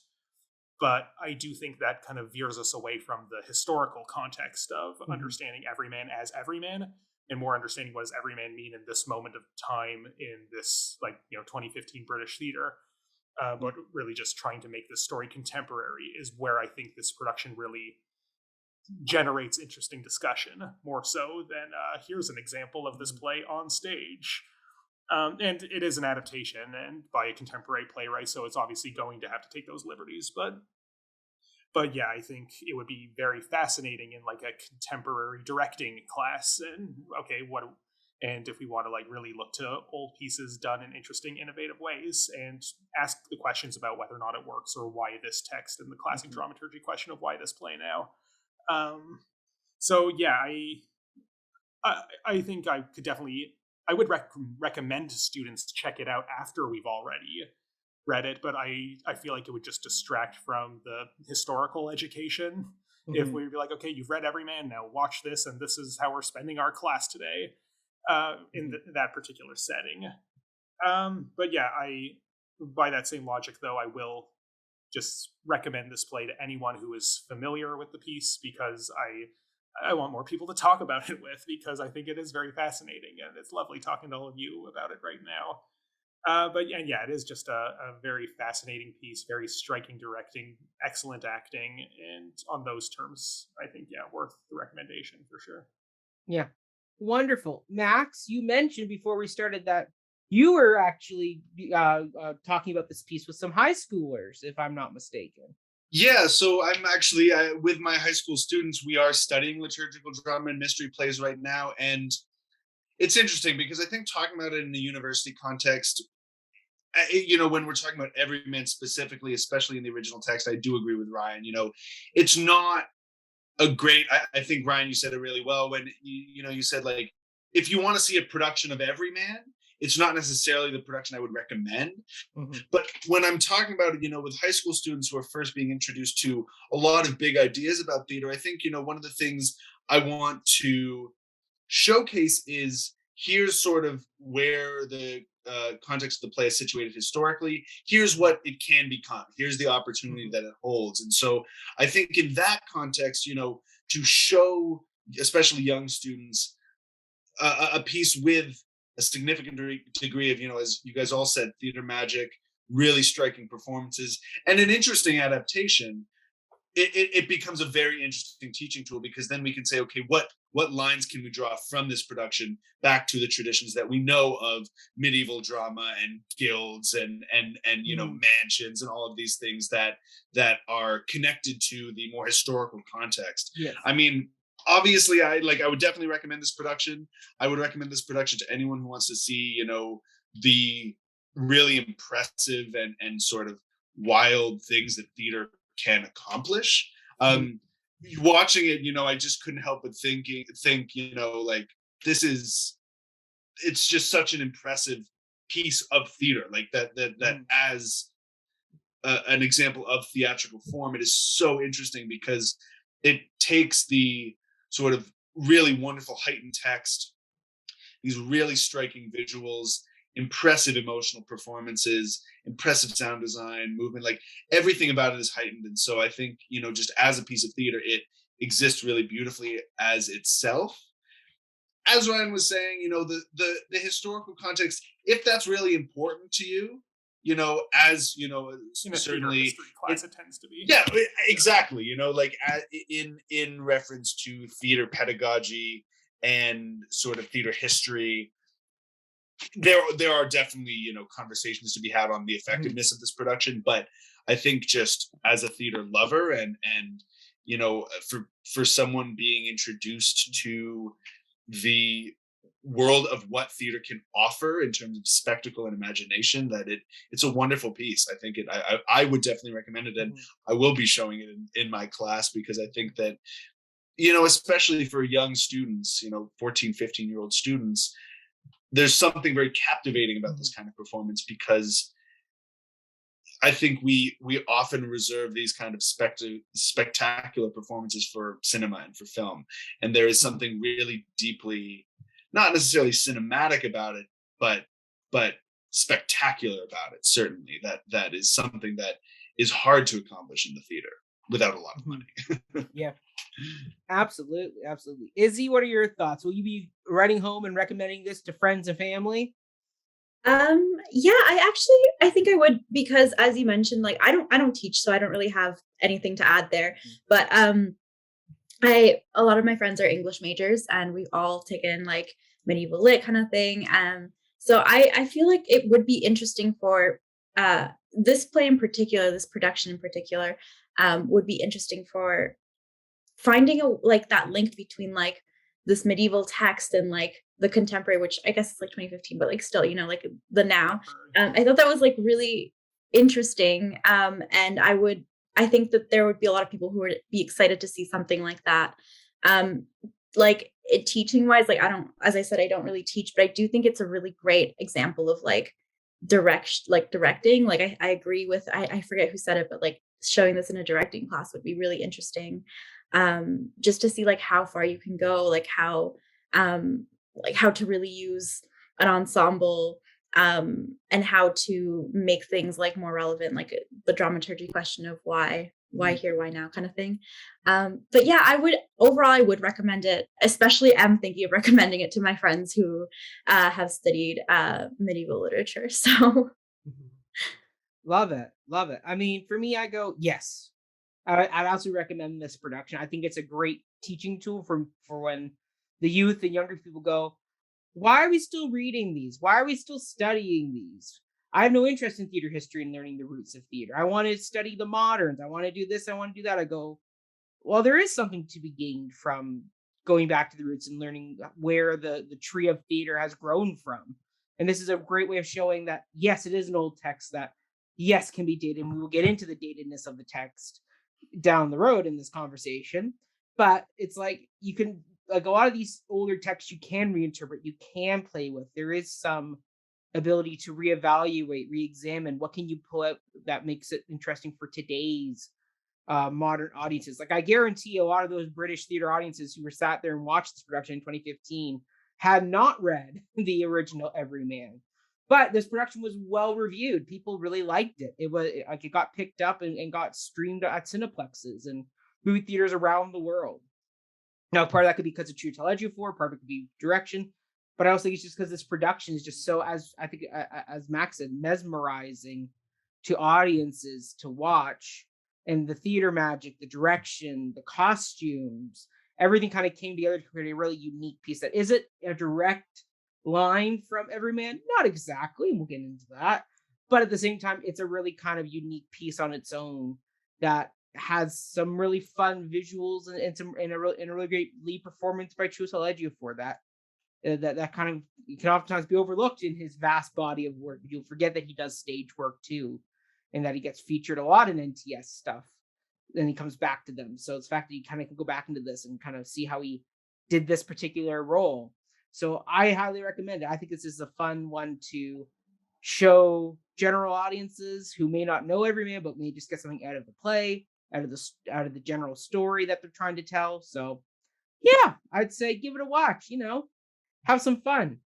But I do think that kind of veers us away from the historical context of understanding Everyman as Everyman, and more understanding what does Everyman mean in this moment of time in this 2015 British theater. But really just trying to make this story contemporary is where I think this production really generates interesting discussion, more so than here's an example of this play on stage. And it is an adaptation and by a contemporary playwright, so it's obviously going to have to take those liberties. But yeah, I think it would be very fascinating in like a contemporary directing class. And and if we want to really look to old pieces done in interesting, innovative ways and ask the questions about whether or not it works, or why this text, and the classic dramaturgy question of why this play now. So yeah, I think I could definitely. I would recommend students check it out after we've already read it, but I feel like it would just distract from the historical education if we'd be like, okay, you've read Everyman, now watch this, and this is how we're spending our class today in that particular setting. But yeah, by that same logic, though, I will just recommend this play to anyone who is familiar with the piece, because I want more people to talk about it with, because I think it is very fascinating, and it's lovely talking to all of you about it right now. But yeah, it is just a very fascinating piece, very striking directing, excellent acting, and on those terms, I think, yeah, worth the recommendation for sure. Yeah. Wonderful. Max, you mentioned before we started that you were actually talking about this piece with some high schoolers, if I'm not mistaken. Yeah, so I'm actually with my high school students. We are studying liturgical drama and mystery plays right now, and it's interesting because I think talking about it in the university context, when we're talking about Everyman specifically, especially in the original text, I do agree with Ryan. It's not a great. I think Ryan, you said it really well when you said, like, if you want to see a production of Everyman, it's not necessarily the production I would recommend. Mhm. But when I'm talking about it, with high school students who are first being introduced to a lot of big ideas about theater, I think, one of the things I want to showcase is, here's sort of where the context of the play is situated historically. Here's what it can become. Here's the opportunity that it holds. And so I think in that context, to show especially young students a piece with a significant degree of, as you guys all said, theater magic, really striking performances, and an interesting adaptation, it becomes a very interesting teaching tool, because then we can say, okay, what lines can we draw from this production back to the traditions that we know of medieval drama and guilds and mansions and all of these things that are connected to the more historical context. Yes. I mean, obviously, I would definitely recommend this production. I would recommend this production to anyone who wants to see, the really impressive and sort of wild things that theater can accomplish. Watching it, I just couldn't help but think, like, it's just such an impressive piece of theater, like that as an example of theatrical form. It is so interesting because it takes the sort of really wonderful heightened text, these really striking visuals, impressive emotional performances, impressive sound design, movement, like everything about it is heightened. And so I think, just as a piece of theater, it exists really beautifully as itself. As Ryan was saying, the historical context, if that's really important to you, as certainly class it tends to be. Yeah, exactly. Like in reference to theater pedagogy and sort of theater history, there are definitely conversations to be had on the effectiveness of this production. But I think just as a theater lover and for someone being introduced to the world of what theater can offer in terms of spectacle and imagination, that it's a wonderful piece. I think I would definitely recommend it, and I will be showing it in my class, because I think that especially for young students, 14, 15-year-old students, there's something very captivating about this kind of performance, because I think we often reserve these kind of spectacular performances for cinema and for film, and there is something really deeply, not necessarily cinematic about it, but spectacular about it. Certainly, that is something that is hard to accomplish in the theater without a lot of money. Yeah, absolutely. Izzy, what are your thoughts? Will you be writing home and recommending this to friends and family? Yeah, I think I would, because as you mentioned, like I don't teach, so I don't really have anything to add there. But a lot of my friends are English majors, and we've all taken like medieval lit kind of thing. So I feel like it would be interesting for this play in particular, this production in particular, would be interesting for finding like that link between like this medieval text and like the contemporary, which I guess it's like 2015, but like still, like the now. I thought that was like really interesting. And I think that there would be a lot of people who would be excited to see something like that. Like teaching wise, like as I said, I don't really teach, but I do think it's a really great example of like directing. Like I agree with, I forget who said it, but like showing this in a directing class would be really interesting. Just to see like how far you can go, like how to really use an ensemble, and how to make things like more relevant, like the dramaturgy question of why why here, why now kind of thing. But yeah, I would recommend it, especially I'm thinking of recommending it to my friends who have studied medieval literature. So Love it. Love it. I mean, for me, I go, yes. I'd also recommend this production. I think it's a great teaching tool for when the youth and younger people go, why are we still reading these? Why are we still studying these? I have no interest in theater history and learning the roots of theater. I want to study the moderns. I want to do this. I want to do that. I go, well, there is something to be gained from going back to the roots and learning where the tree of theater has grown from. And this is a great way of showing that, yes, it is an old text that, yes, can be dated. And we will get into the datedness of the text down the road in this conversation. But it's like you can, like a lot of these older texts, you can reinterpret, you can play with. There is some ability to reevaluate, re-examine. What can you pull out that makes it interesting for today's modern audiences? Like I guarantee a lot of those British theater audiences who were sat there and watched this production in 2015 had not read the original Everyman. But this production was well reviewed. People really liked it. It was like it got picked up and got streamed at cineplexes and movie theaters around the world. Now, part of that could be because of Chiwetel Ejiofor, part of it could be direction, but I also think it's just because this production is just so, as I think, as Max said, mesmerizing to audiences to watch, and the theater magic, the direction, the costumes, everything kind of came together to create a really unique piece. That is it a direct line from Everyman? Not exactly, and we'll get into that. But at the same time, it's a really kind of unique piece on its own that has some really fun visuals and a really great lead performance by Chiwetel Ejiofor that kind of can oftentimes be overlooked in his vast body of work. You'll forget that he does stage work too, and that he gets featured a lot in NTS stuff. Then he comes back to them. So it's the fact that you kind of can go back into this and kind of see how he did this particular role. So I highly recommend it. I think this is a fun one to show general audiences who may not know Everyman, but may just get something out of the play, out of the general story that they're trying to tell. So yeah, I'd say give it a watch, have some fun.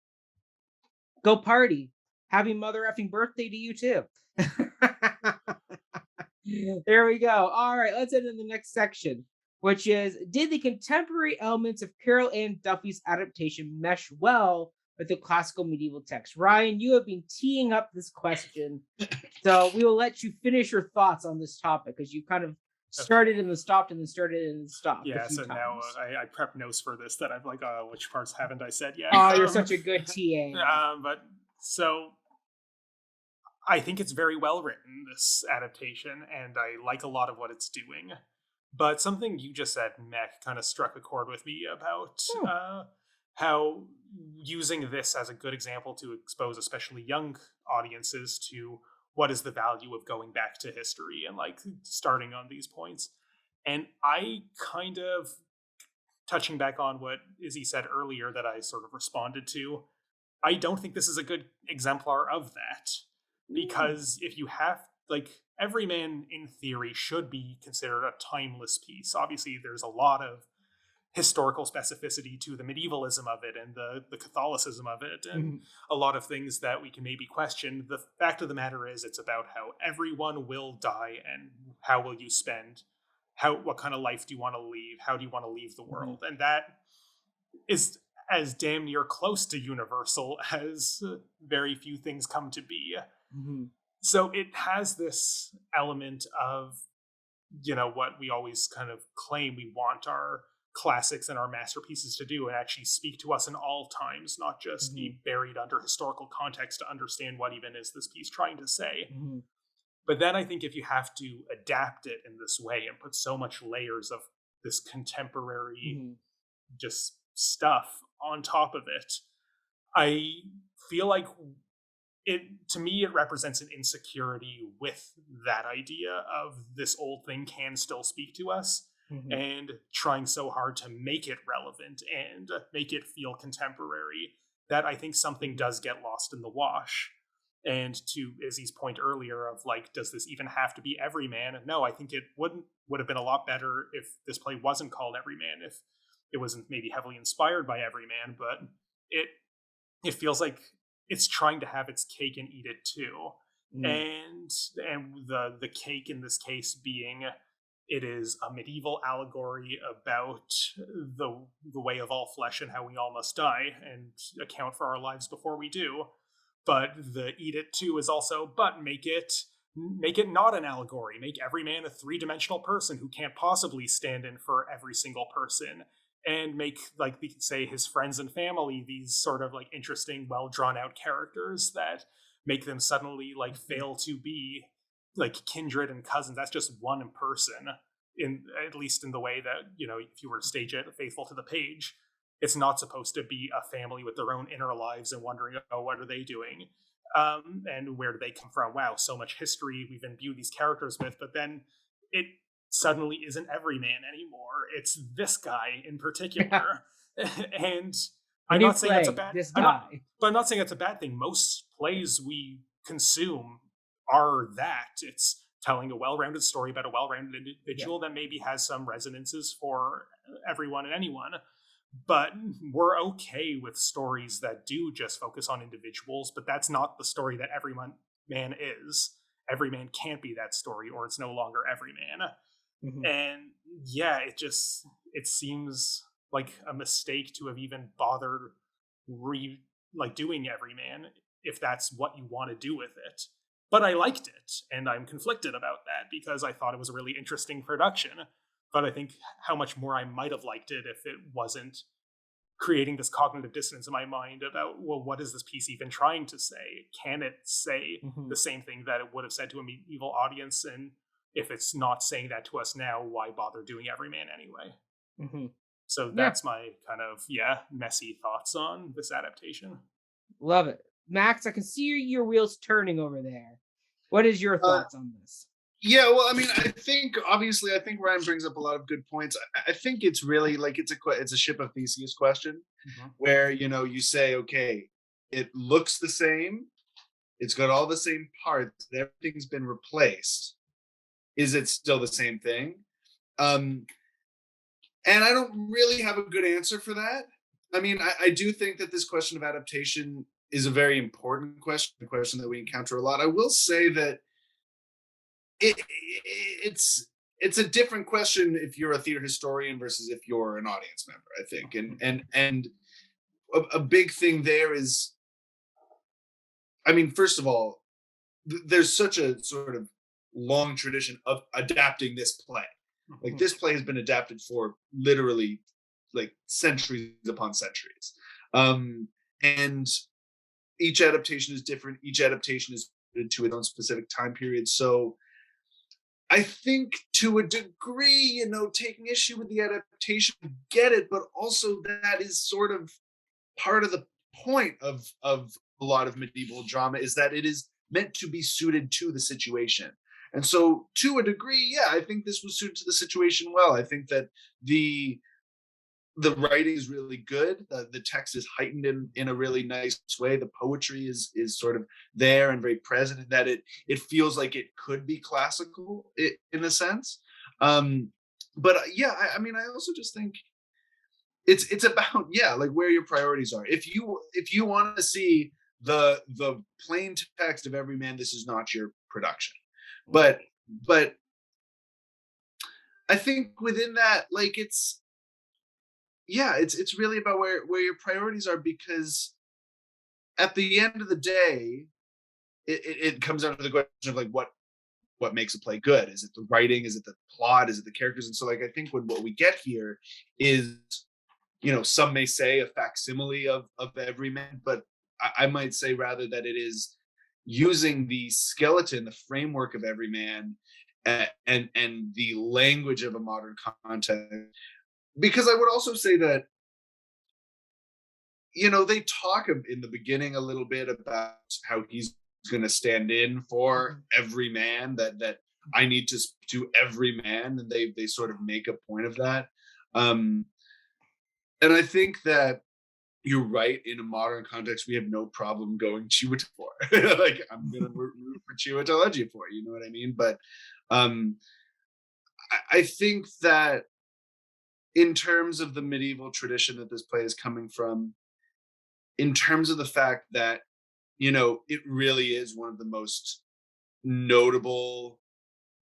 Go party. Happy mother effing birthday to you too. There we go. All right, let's end in the next section, which is, did the contemporary elements of Carol Ann Duffy's adaptation mesh well with the classical medieval text? Ryan, you have been teeing up this question, so we will let you finish your thoughts on this topic, because you kind of started and then stopped and then started and then stopped. Yeah, so now I prep notes for this that I'm like, which parts haven't I said yet? Oh, you're such a good TA. But so I think it's very well written, this adaptation, and I like a lot of what it's doing. But something you just said, Mech, kind of struck a chord with me about how using this as a good example to expose especially young audiences to what is the value of going back to history and like starting on these points. And I kind of, touching back on what Izzy said earlier that I sort of responded to, I don't think this is a good exemplar of that. Because if you have, like, Everyman in theory should be considered a timeless piece. Obviously, there's a lot of historical specificity to the medievalism of it and the Catholicism of it, and a lot of things that we can maybe question. The fact of the matter is, it's about how everyone will die and how will you spend, what kind of life do you want to leave, how do you want to leave the world, and that is as damn near close to universal as very few things come to be. So it has this element of, what we always kind of claim we want our classics and our masterpieces to do, and actually speak to us in all times, not just be buried under historical context to understand what even is this piece trying to say. But then I think if you have to adapt it in this way and put so much layers of this contemporary just stuff on top of it, I feel like to me, it represents an insecurity with that idea of this old thing can still speak to us, and trying so hard to make it relevant and make it feel contemporary that I think something does get lost in the wash. And to Izzy's point earlier of like, does this even have to be Everyman? No, I think it would have been a lot better if this play wasn't called Everyman, if it wasn't maybe heavily inspired by Everyman, but it feels like it's trying to have its cake and eat it too. And the cake in this case being It is a medieval allegory about the way of all flesh and how we all must die and account for our lives before we do. But the eat it too is also, but make it not an allegory. Make every man a three-dimensional person who can't possibly stand in for every single person. And make, like, we could say, his friends and family these sort of like interesting, well drawn out characters that make them suddenly like fail to be like kindred and cousins. That's just one person, in at least in the way that, you know, if you were to stage it faithful to the page, it's not supposed to be a family with their own inner lives and wondering, oh, what are they doing, and where do they come from? Wow, so much history we've imbued these characters with, but then it suddenly isn't Everyman anymore. It's this guy in particular. And I'm not saying that's a bad I'm not saying that's a bad thing. Most plays we consume are that. It's telling a well-rounded story about a well-rounded individual that maybe has some resonances for everyone and anyone. But we're okay with stories that do just focus on individuals, but that's not the story that Everyman is. Everyman can't be that story, or it's no longer Everyman. Mm-hmm. And yeah, it seems like a mistake to have even bothered doing Everyman if that's what you want to do with it. But I liked it, and I'm conflicted about that because I thought it was a really interesting production. But I think how much more I might have liked it if it wasn't creating this cognitive dissonance in my mind about, well, what is this piece even trying to say? Can it say the same thing that it would have said to a medieval audience? And if it's not saying that to us now, why bother doing Everyman anyway? Mm-hmm. So that's my kind of, messy thoughts on this adaptation. Love it. Max, I can see your wheels turning over there. What is your thoughts on this? Yeah, well, I mean, I think Ryan brings up a lot of good points. I think it's really like it's a ship of Theseus question, where, you know, you say, okay, it looks the same, it's got all the same parts, everything's been replaced. Is it still the same thing? And I don't really have a good answer for that. I mean, I do think that this question of adaptation is a very important question, a question that we encounter a lot. I will say that it's a different question if you're a theater historian versus if you're an audience member, I think. And a big thing there is, I mean, first of all, there's such a sort of long tradition of adapting this play. Like, this play has been adapted for literally like centuries upon centuries. And each adaptation is different. Each adaptation is to its own specific time period. So I think to a degree, you know, taking issue with the adaptation, get it, but also that is sort of part of the point of a lot of medieval drama, is that it is meant to be suited to the situation. And so to a degree, yeah, I think this was suited to the situation well. I think that the writing is really good. The text is heightened in a really nice way. The poetry is sort of there and very present, in that it feels like it could be classical in a sense. But yeah, I mean, I also just think it's about, like, where your priorities are. If you want to see the plain text of Everyman, this is not your production. But I think within that, like, it's really about where your priorities are, because at the end of the day, it comes down to the question of, like, what makes a play good? Is it the writing? Is it the plot? Is it the characters? And so, like, I think what we get here is, you know, some may say a facsimile of Everyman, but I might say rather that it is using the skeleton, the framework of Everyman, and the language of a modern context. Because I would also say that, you know, they talk in the beginning a little bit about how he's going to stand in for every man, that I need to do every man, and they sort of make a point of that. And I think that you're right. In a modern context, we have no problem going Chiwetel Ejiofor. Like, I'm going to root for Chiwetel Ejiofor, you know what I mean? But I think that in terms of the medieval tradition that this play is coming from, in terms of the fact that, you know, it really is one of the most notable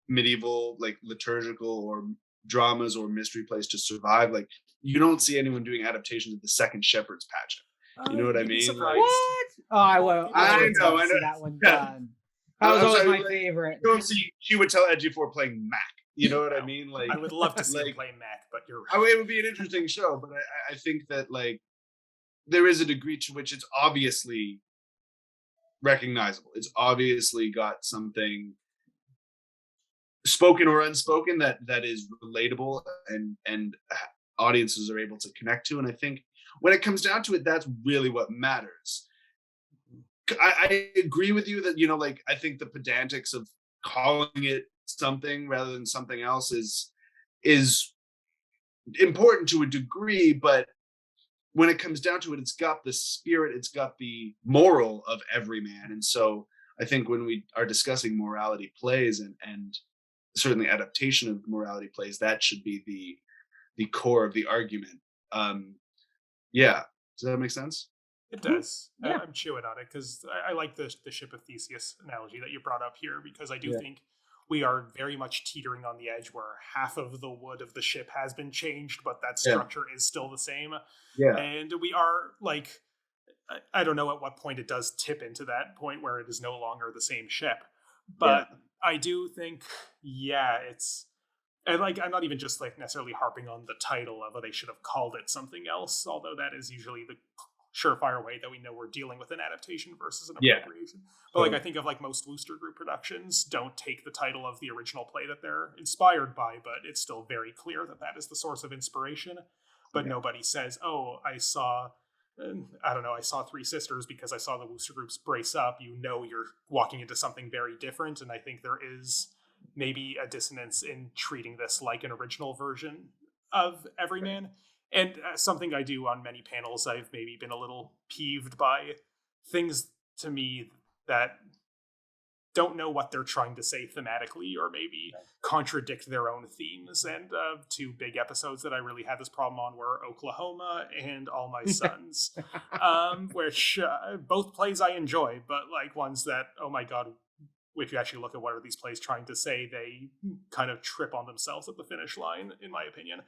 medieval, like liturgical or dramas or mystery plays to survive. Like you don't see anyone doing adaptations of the Second Shepherd's Pageant. You know what I mean? Like, What? Oh, I will. I would know, love to I see know. that one Yeah. done. That was I'm always sorry, my like, favorite. You don't see Chiwetel Ejiofor playing Mac. You know what I mean? Like I would love to see him like, play Mac, but you're right. I mean, it would be an interesting show, but I think that like there is a degree to which it's obviously recognizable. It's obviously got something spoken or unspoken that is relatable and audiences are able to connect to. And I think when it comes down to it, that's really what matters. I agree with you that, you know, like I think the pedantics of calling it something rather than something else is important to a degree, but when it comes down to it, it's got the spirit, it's got the moral of Everyman. And so I think when we are discussing morality plays and certainly adaptation of morality plays, that should be the core of the argument. Yeah, does that make sense? It does. Yeah. I'm chewing on it because I like the ship of Theseus analogy that you brought up here, because I do think we are very much teetering on the edge where half of the wood of the ship has been changed, but that structure is still the same. Yeah. And we are like, I don't know at what point it does tip into that point where it is no longer the same ship. But I do think, it's, and like, I'm not even just like necessarily harping on the title of it. They should have called it something else, although that is usually the surefire way that we know we're dealing with an adaptation versus an appropriation. But like I think of like most Wooster Group productions don't take the title of the original play that they're inspired by, but it's still very clear that that is the source of inspiration. But nobody says, oh, I saw Three Sisters because I saw the Wooster Groups brace up. You know, you're walking into something very different. And I think there is maybe a dissonance in treating this like an original version of Everyman. And something I do on many panels, I've maybe been a little peeved by things to me that don't know what they're trying to say thematically or maybe contradict their own themes. And two big episodes that I really had this problem on were Oklahoma and All My Sons, which both plays I enjoy, but like ones that, oh my God, if you actually look at what are these plays trying to say, they kind of trip on themselves at the finish line, in my opinion.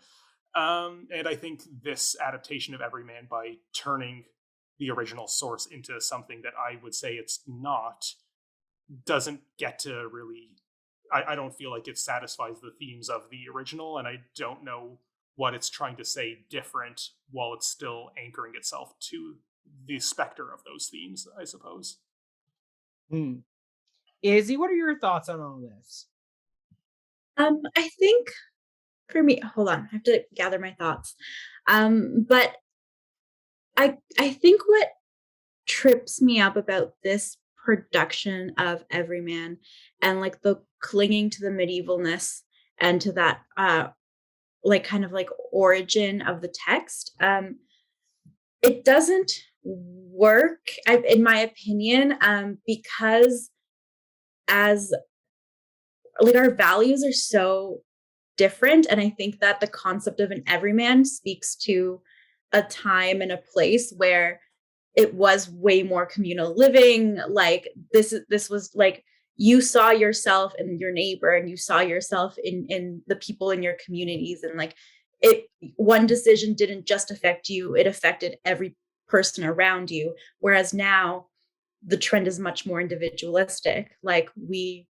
And I think this adaptation of Everyman, by turning the original source into something that I would say it's not, doesn't get to really, I don't feel like it satisfies the themes of the original, and I don't know what it's trying to say different while it's still anchoring itself to the specter of those themes, I suppose. Izzy, what are your thoughts on all this? I think for me, hold on, I have to gather my thoughts. But I think what trips me up about this production of Everyman and like the clinging to the medievalness and to that like kind of like origin of the text, it doesn't work in my opinion, because as like our values are so different, and I think that the concept of an everyman speaks to a time and a place where it was way more communal living. Like this was like you saw yourself in your neighbor, and you saw yourself in the people in your communities, and like one decision didn't just affect you, it affected every person around you. Whereas now the trend is much more individualistic. Like we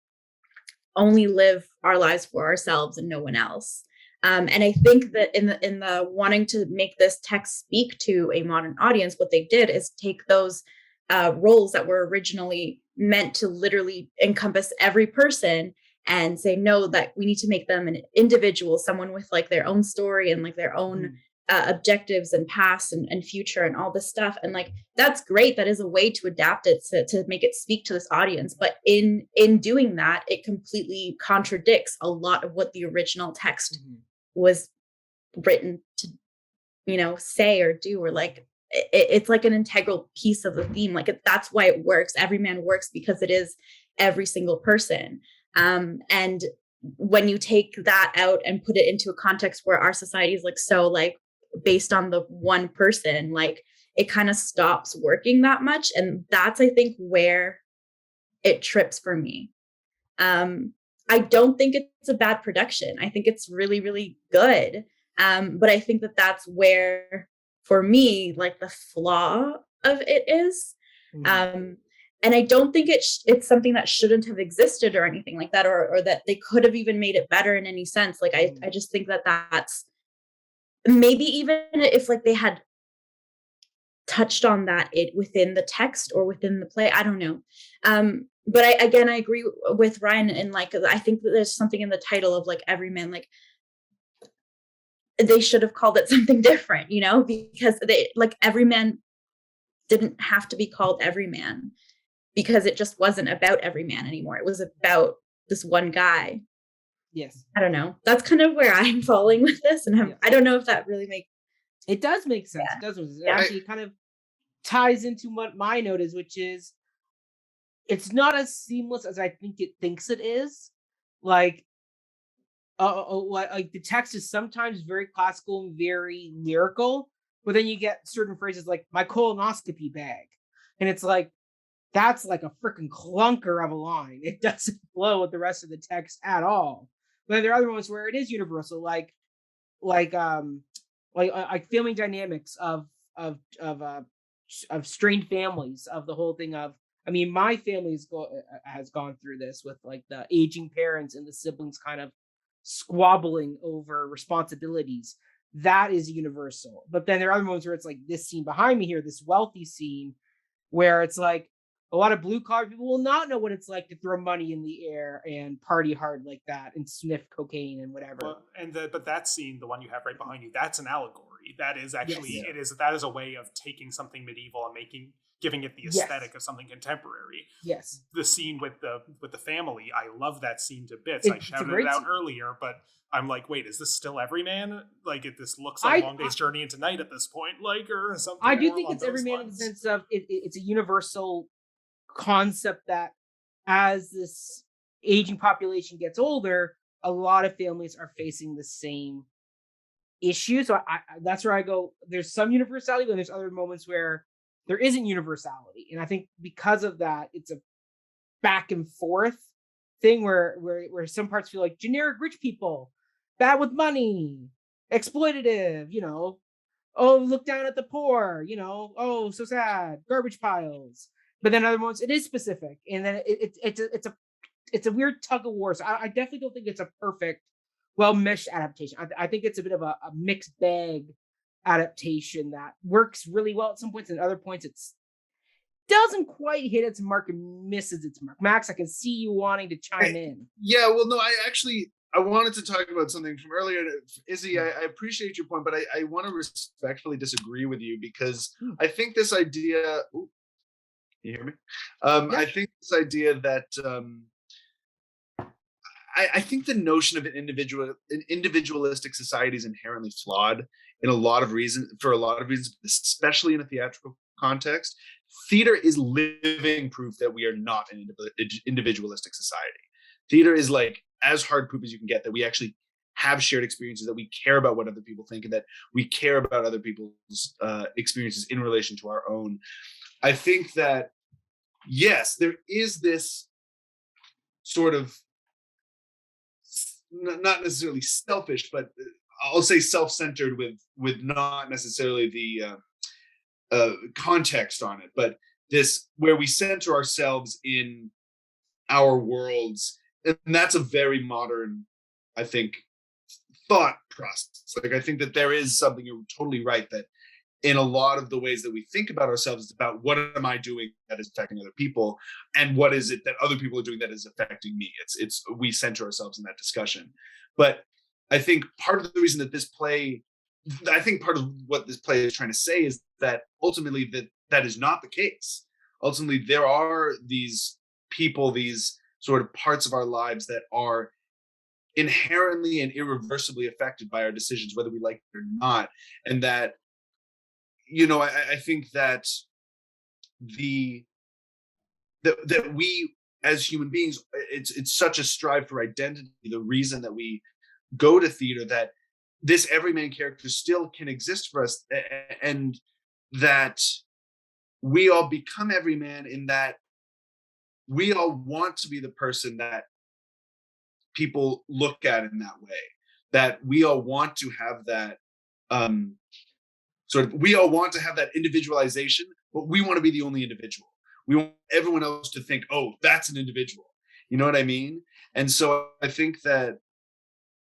only live our lives for ourselves and no one else. And I think that in the wanting to make this text speak to a modern audience, what they did is take those roles that were originally meant to literally encompass every person and say, no, that we need to make them an individual, someone with like their own story and like their own objectives and past and future and all this stuff. And like, that's great. That is a way to adapt it to make it speak to this audience. But in doing that, it completely contradicts a lot of what the original text was written to, say or do, or like, it's like an integral piece of the theme. Like that's why it works. Everyman works because it is every single person. And when you take that out and put it into a context where our society is like, so like based on the one person, like it kind of stops working that much. And that's, I think, where it trips for me. I I don't think it's a bad production. I think it's really, really good. But I think that that's where, for me, like the flaw of it is. And I don't think it's something that shouldn't have existed or anything like that, or that they could have even made it better in any sense. Like, I just think that that's maybe, even if like they had touched on that within the text or within the play, I don't know. But I agree with Ryan, and like I think that there's something in the title of like Everyman, like they should have called it something different, you know, because they, like, Everyman didn't have to be called Everyman, because it just wasn't about Everyman anymore. It was about this one guy. Yes. I don't know. That's kind of where I'm falling with this, and I don't know if that really makes. It does make sense. Yeah. It does. It actually kind of ties into what my note is, which is it's not as seamless as I think it thinks it is. Like, like the text is sometimes very classical and very lyrical, but then you get certain phrases like "my colonoscopy bag," and it's like that's like a freaking clunker of a line. It doesn't flow with the rest of the text at all. But there are other moments where it is universal, like family dynamics of strained families, of the whole thing of. I mean, my family has gone through this with like the aging parents and the siblings kind of squabbling over responsibilities. That is universal. But then there are other moments where it's like this scene behind me here, this wealthy scene, where it's like a lot of blue collar people will not know what it's like to throw money in the air and party hard like that and sniff cocaine and whatever. Well, but that scene, the one you have right behind you, that's an allegory. That is actually that is a way of taking something medieval and giving it the aesthetic of something contemporary. Yes. The scene with the family, I love that scene to bits. I shouted it out earlier, but I'm like, wait, is this still Everyman? Like, this looks like Long Day's Journey into Night at this point, like, or something. I do think it's Everyman in the sense of it's a universal concept that as this aging population gets older, a lot of families are facing the same issue. So that's where I go. There's some universality, but there's other moments where there isn't universality, and I think because of that, it's a back and forth thing where some parts feel like generic rich people, bad with money, exploitative, you know, oh, look down at the poor, you know, oh, so sad, garbage piles. But then other moments it is specific, and then it's a weird tug of war. So I definitely don't think it's a perfect, well meshed adaptation. I think it's a bit of a mixed bag adaptation that works really well at some points, and other points it doesn't quite hit its mark and misses its mark. Max, I can see you wanting to chime in. Yeah, well, no, I wanted to talk about something from earlier. Izzy, I appreciate your point, but I want to respectfully disagree with you, because I think this idea. Ooh, can you hear me? I think this idea that I think the notion of an individualistic society is inherently flawed for a lot of reasons, especially in a theatrical context. Theater is living proof that we are not an individualistic society. Theater is like as hard proof as you can get that we actually have shared experiences, that we care about what other people think, and that we care about other people's experiences in relation to our own. I think that, yes, there is this sort of, not necessarily selfish, but I'll say self-centered with not necessarily the context on it, but this where we center ourselves in our worlds, and that's a very modern, I think, thought process. Like, I think that there is something, you're totally right, that in a lot of the ways that we think about ourselves, it's about what am I doing that is affecting other people, and what is it that other people are doing that is affecting me. It's we center ourselves in that discussion. But I think part of the reason that part of what this play is trying to say is that ultimately that is not the case. Ultimately, there are these people, these sort of parts of our lives that are inherently and irreversibly affected by our decisions, whether we like it or not. And that, you know, I think that that we as human beings, it's such a strive for identity, the reason that we go to theater, that this everyman character still can exist for us, and that we all become everyman in that we all want to be the person that people look at it in that way, that we all want to have that we all want to have that individualization, but we want to be the only individual. We want everyone else to think, oh, that's an individual. You know what I mean? And so I think that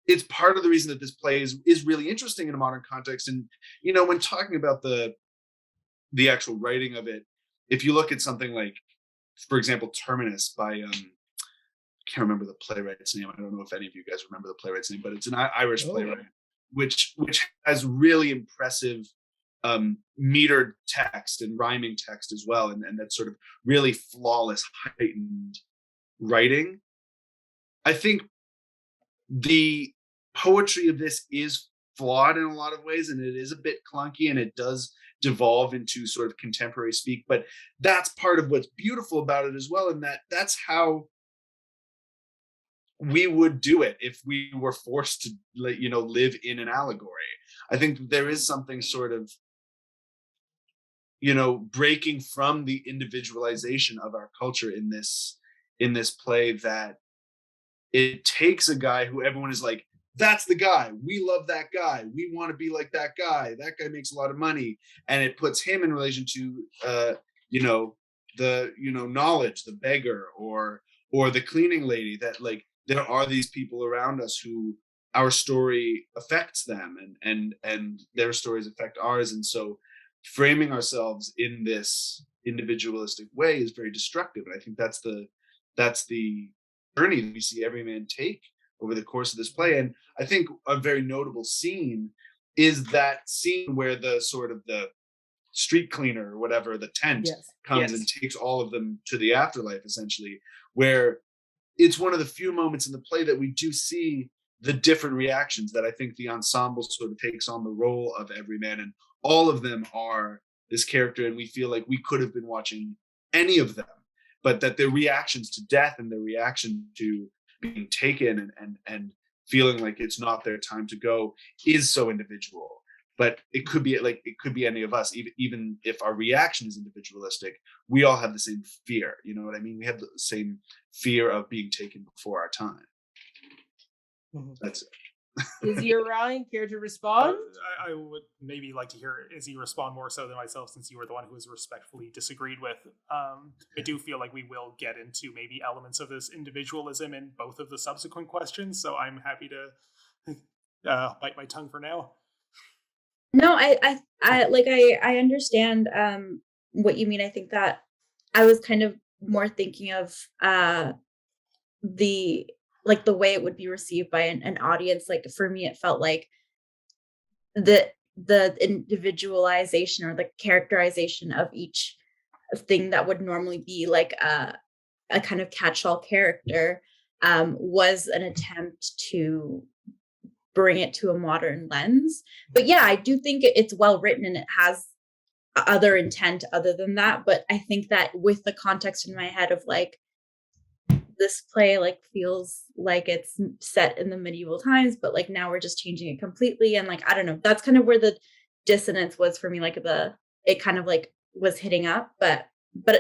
it's part of the reason that this play is really interesting in a modern context. And, you know, when talking about the actual writing of it, if you look at something like, for example, Terminus by, I can't remember the playwright's name. I don't know if any of you guys remember the playwright's name, but it's an Irish playwright, which has really impressive metered text and rhyming text as well, and that sort of really flawless, heightened writing. I think the poetry of this is flawed in a lot of ways, and it is a bit clunky, and it does devolve into sort of contemporary speak, but that's part of what's beautiful about it as well, and that's how we would do it if we were forced to, you know, live in an allegory. I think there is something sort of, you know, breaking from the individualization of our culture in this play, that it takes a guy who everyone is like, that's the guy, we love that guy, we want to be like that guy makes a lot of money, and it puts him in relation to you know, the, you know, knowledge, the beggar, or the cleaning lady, that like there are these people around us who our story affects them, and their stories affect ours, and so framing ourselves in this individualistic way is very destructive. And I think that's the journey that we see Everyman take over the course of this play. And I think a very notable scene is that scene where the sort of the street cleaner or whatever, the tent, comes and takes all of them to the afterlife, essentially, where it's one of the few moments in the play that we do see the different reactions, that I think the ensemble sort of takes on the role of Everyman, and all of them are this character, and we feel like we could have been watching any of them, but that their reactions to death and their reaction to being taken and feeling like it's not their time to go is so individual. But it could be any of us, even if our reaction is individualistic, we all have the same fear. You know what I mean? We have the same fear of being taken before our time. Mm-hmm. That's it. Izzy or Ryan, care to respond? I would maybe like to hear Izzy respond more so than myself, since you were the one who was respectfully disagreed with. I do feel like we will get into maybe elements of this individualism in both of the subsequent questions, so I'm happy to bite my tongue for now. No, I understand what you mean. I think that I was kind of more thinking of the way it would be received by an audience. Like for me, it felt like the individualization or the characterization of each thing that would normally be like a kind of catch-all character was an attempt to bring it to a modern lens. But yeah, I do think it's well written and it has other intent other than that. But I think that with the context in my head of like, this play like feels like it's set in the medieval times, but like now we're just changing it completely. And like, I don't know, that's kind of where the dissonance was for me. Like it kind of like was hitting up, but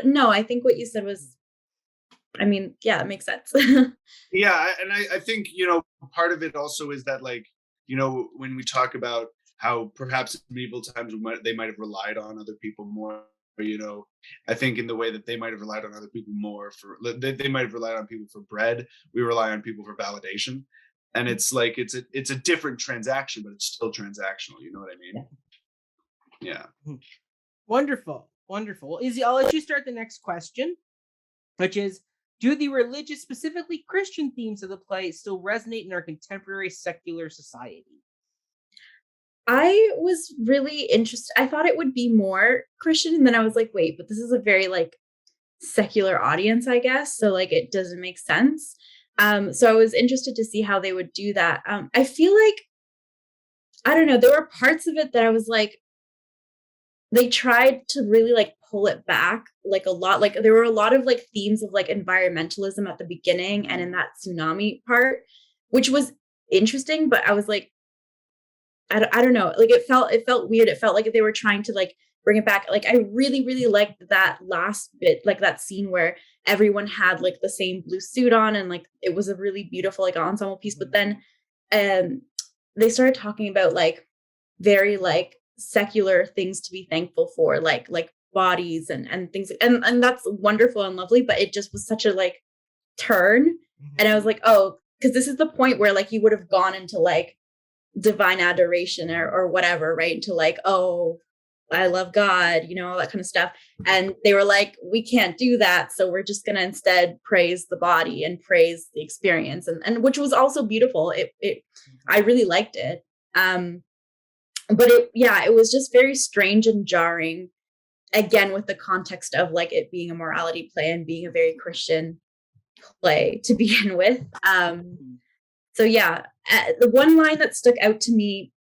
no, I think what you said was, I mean, yeah, it makes sense. Yeah. And I think, you know, part of it also is that, like, you know, when we talk about how perhaps in medieval times they might have relied on other people more, you know, I think in the way that they might have relied on other people more they might have relied on people for bread, we rely on people for validation. And it's like, it's a different transaction, but it's still transactional. You know what I mean? Yeah. Wonderful. Izzy, I'll let you start the next question, which is, do the religious, specifically Christian themes of the play still resonate in our contemporary secular society? I was really interested. I thought it would be more Christian. And then I was like, wait, but this is a very like secular audience, I guess. So like, it doesn't make sense. So I was interested to see how they would do that. I feel like, I don't know, there were parts of it that I was like, they tried to really like pull it back like a lot. Like there were a lot of like themes of like environmentalism at the beginning and in that tsunami part, which was interesting, but I was like, I don't know, like it felt weird. It felt like they were trying to like bring it back. Like, I really, really liked that last bit, like that scene where everyone had like the same blue suit on, and like it was a really beautiful like ensemble piece. But then they started talking about like very like secular things to be thankful for, like bodies and things, and that's wonderful and lovely, but it just was such a like turn. And I was like, oh, because this is the point where like you would have gone into like divine adoration or whatever, right? Into like, oh, I love God, you know, all that kind of stuff. And they were like, we can't do that. So we're just going to instead praise the body and praise the experience. And which was also beautiful. I really liked it. But it was just very strange and jarring, again, with the context of like it being a morality play and being a very Christian play to begin with. So yeah, the one line that stuck out to me,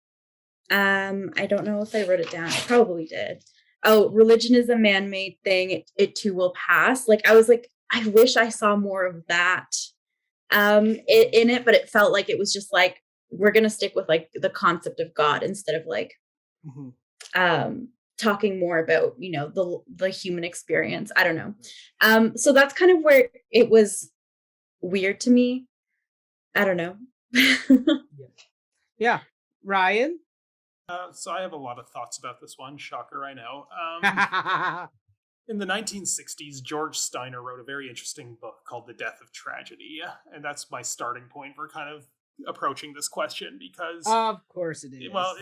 I don't know if I wrote it down. I probably did. Oh, religion is a man-made thing. It too will pass. Like, I was like, I wish I saw more of that in it, but it felt like it was just like, we're going to stick with like the concept of God instead of like talking more about, you know, the human experience. I don't know. So that's kind of where it was weird to me. I don't know. Yeah. Ryan? So I have a lot of thoughts about this one. Shocker, I know. In the 1960s, George Steiner wrote a very interesting book called The Death of Tragedy. And that's my starting point for kind of approaching this question, because of course it is. Well,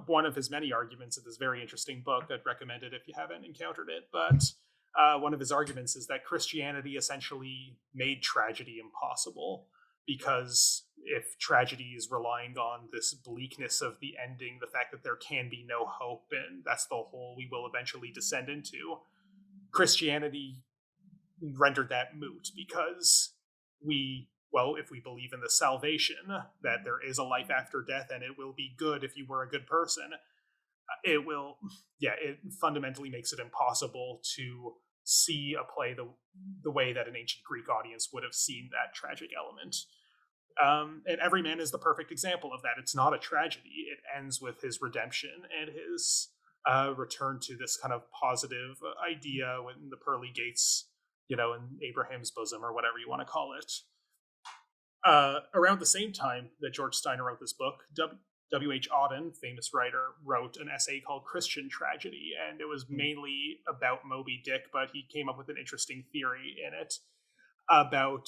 one of his many arguments in this very interesting book, I'd recommend it if you haven't encountered it, but one of his arguments is that Christianity essentially made tragedy impossible, because if tragedy is relying on this bleakness of the ending, the fact that there can be no hope, and that's the hole we will eventually descend into, Christianity rendered that moot, because if we believe in the salvation, that there is a life after death and it will be good if you were a good person, it fundamentally makes it impossible to see a play the way that an ancient Greek audience would have seen that tragic element. And Everyman is the perfect example of that. It's not a tragedy. It ends with his redemption and his return to this kind of positive idea when the pearly gates, you know, in Abraham's bosom, or whatever you want to call it. Around the same time that George Steiner wrote this book, W.H. Auden, famous writer, wrote an essay called Christian Tragedy, and it was mainly about Moby Dick, but he came up with an interesting theory in it about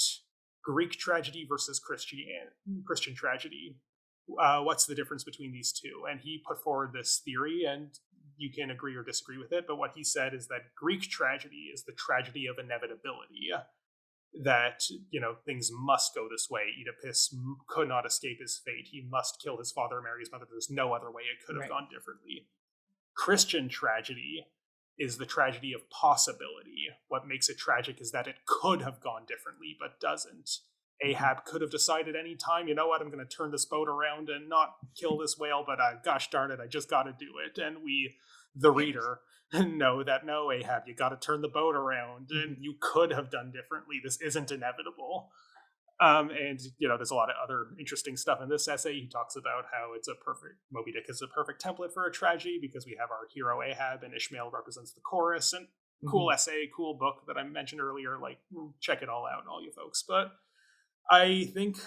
Greek tragedy versus Christian tragedy. What's the difference between these two? And he put forward this theory, and you can agree or disagree with it, but what he said is that Greek tragedy is the tragedy of inevitability. That, you know, things must go this way. Oedipus could not escape his fate. He must kill his father and marry his mother. There's no other way it could have gone differently. Christian tragedy is the tragedy of possibility. What makes it tragic is that it could have gone differently, but doesn't. Ahab could have decided any time, you know what, I'm going to turn this boat around and not kill this whale, but gosh darn it, I just got to do it. And we, the reader, know that, no, Ahab, you got to turn the boat around, and you could have done differently. This isn't inevitable. And, you know, there's a lot of other interesting stuff in this essay. He talks about how Moby Dick is a perfect template for a tragedy, because we have our hero Ahab and Ishmael represents the chorus, and cool essay, cool book that I mentioned earlier. Like, check it all out, all you folks. But I think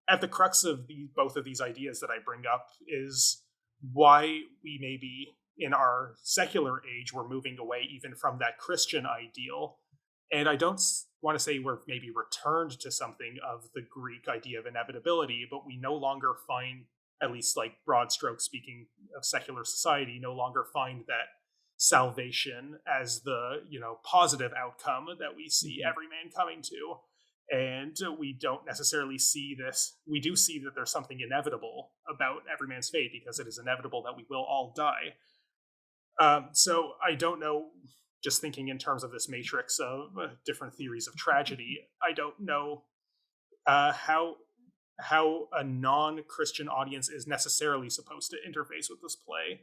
at the crux of both of these ideas that I bring up is why we maybe in our secular age, we're moving away even from that Christian ideal. And I don't want to say we're maybe returned to something of the Greek idea of inevitability, but we no longer find, at least like broad strokes speaking of secular society, no longer find that salvation as the, you know, positive outcome that we see Everyman coming to. And we don't necessarily see this. We do see that there's something inevitable about Everyman's fate, because it is inevitable that we will all die. So I don't know, just thinking in terms of this matrix of different theories of tragedy, I don't know how a non-Christian audience is necessarily supposed to interface with this play.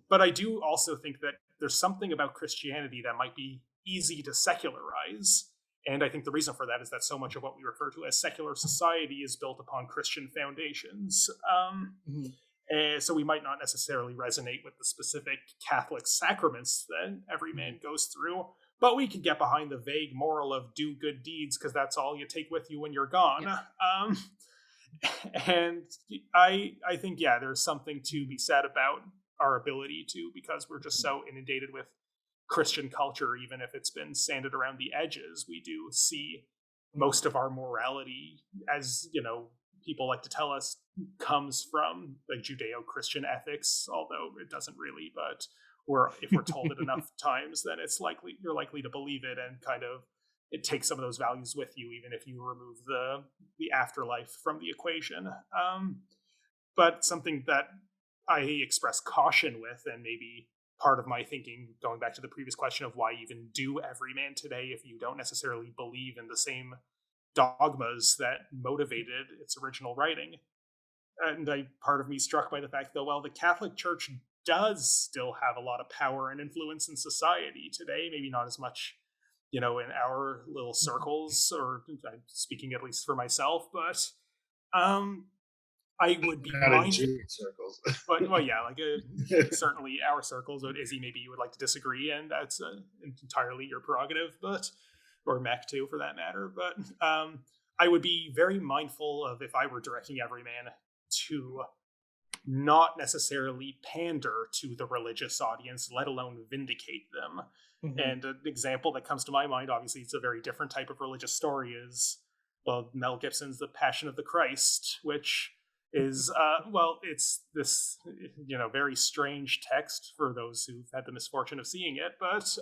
But I do also think that there's something about Christianity that might be easy to secularize. And I think the reason for that is that so much of what we refer to as secular society is built upon Christian foundations. So we might not necessarily resonate with the specific Catholic sacraments that Everyman goes through, but we can get behind the vague moral of do good deeds because that's all you take with you when you're gone. Yeah. And I think, yeah, there's something to be said about our ability to, because we're just so inundated with Christian culture, even if it's been sanded around the edges, we do see most of our morality, as people like to tell us, comes from like Judeo-Christian ethics, although it doesn't really, but if we're told it enough times, then you're likely to believe it, and kind of it takes some of those values with you, even if you remove the afterlife from the equation. But something that I express caution with, and maybe part of my thinking, going back to the previous question of why even do Everyman today if you don't necessarily believe in the same dogmas that motivated its original writing. And part of me struck by the fact that, well, the Catholic Church does still have a lot of power and influence in society today, maybe not as much in our little circles, or I'm speaking at least for myself, but I would be mindful. Circles. But well, yeah, like certainly our circles. But Izzy, maybe you would like to disagree, and that's entirely your prerogative. Or Mech too, for that matter. But I would be very mindful of, if I were directing Everyman, to not necessarily pander to the religious audience, let alone vindicate them. Mm-hmm. And an example that comes to my mind, obviously it's a very different type of religious story, is Mel Gibson's The Passion of the Christ, which is it's this very strange text for those who've had the misfortune of seeing it, but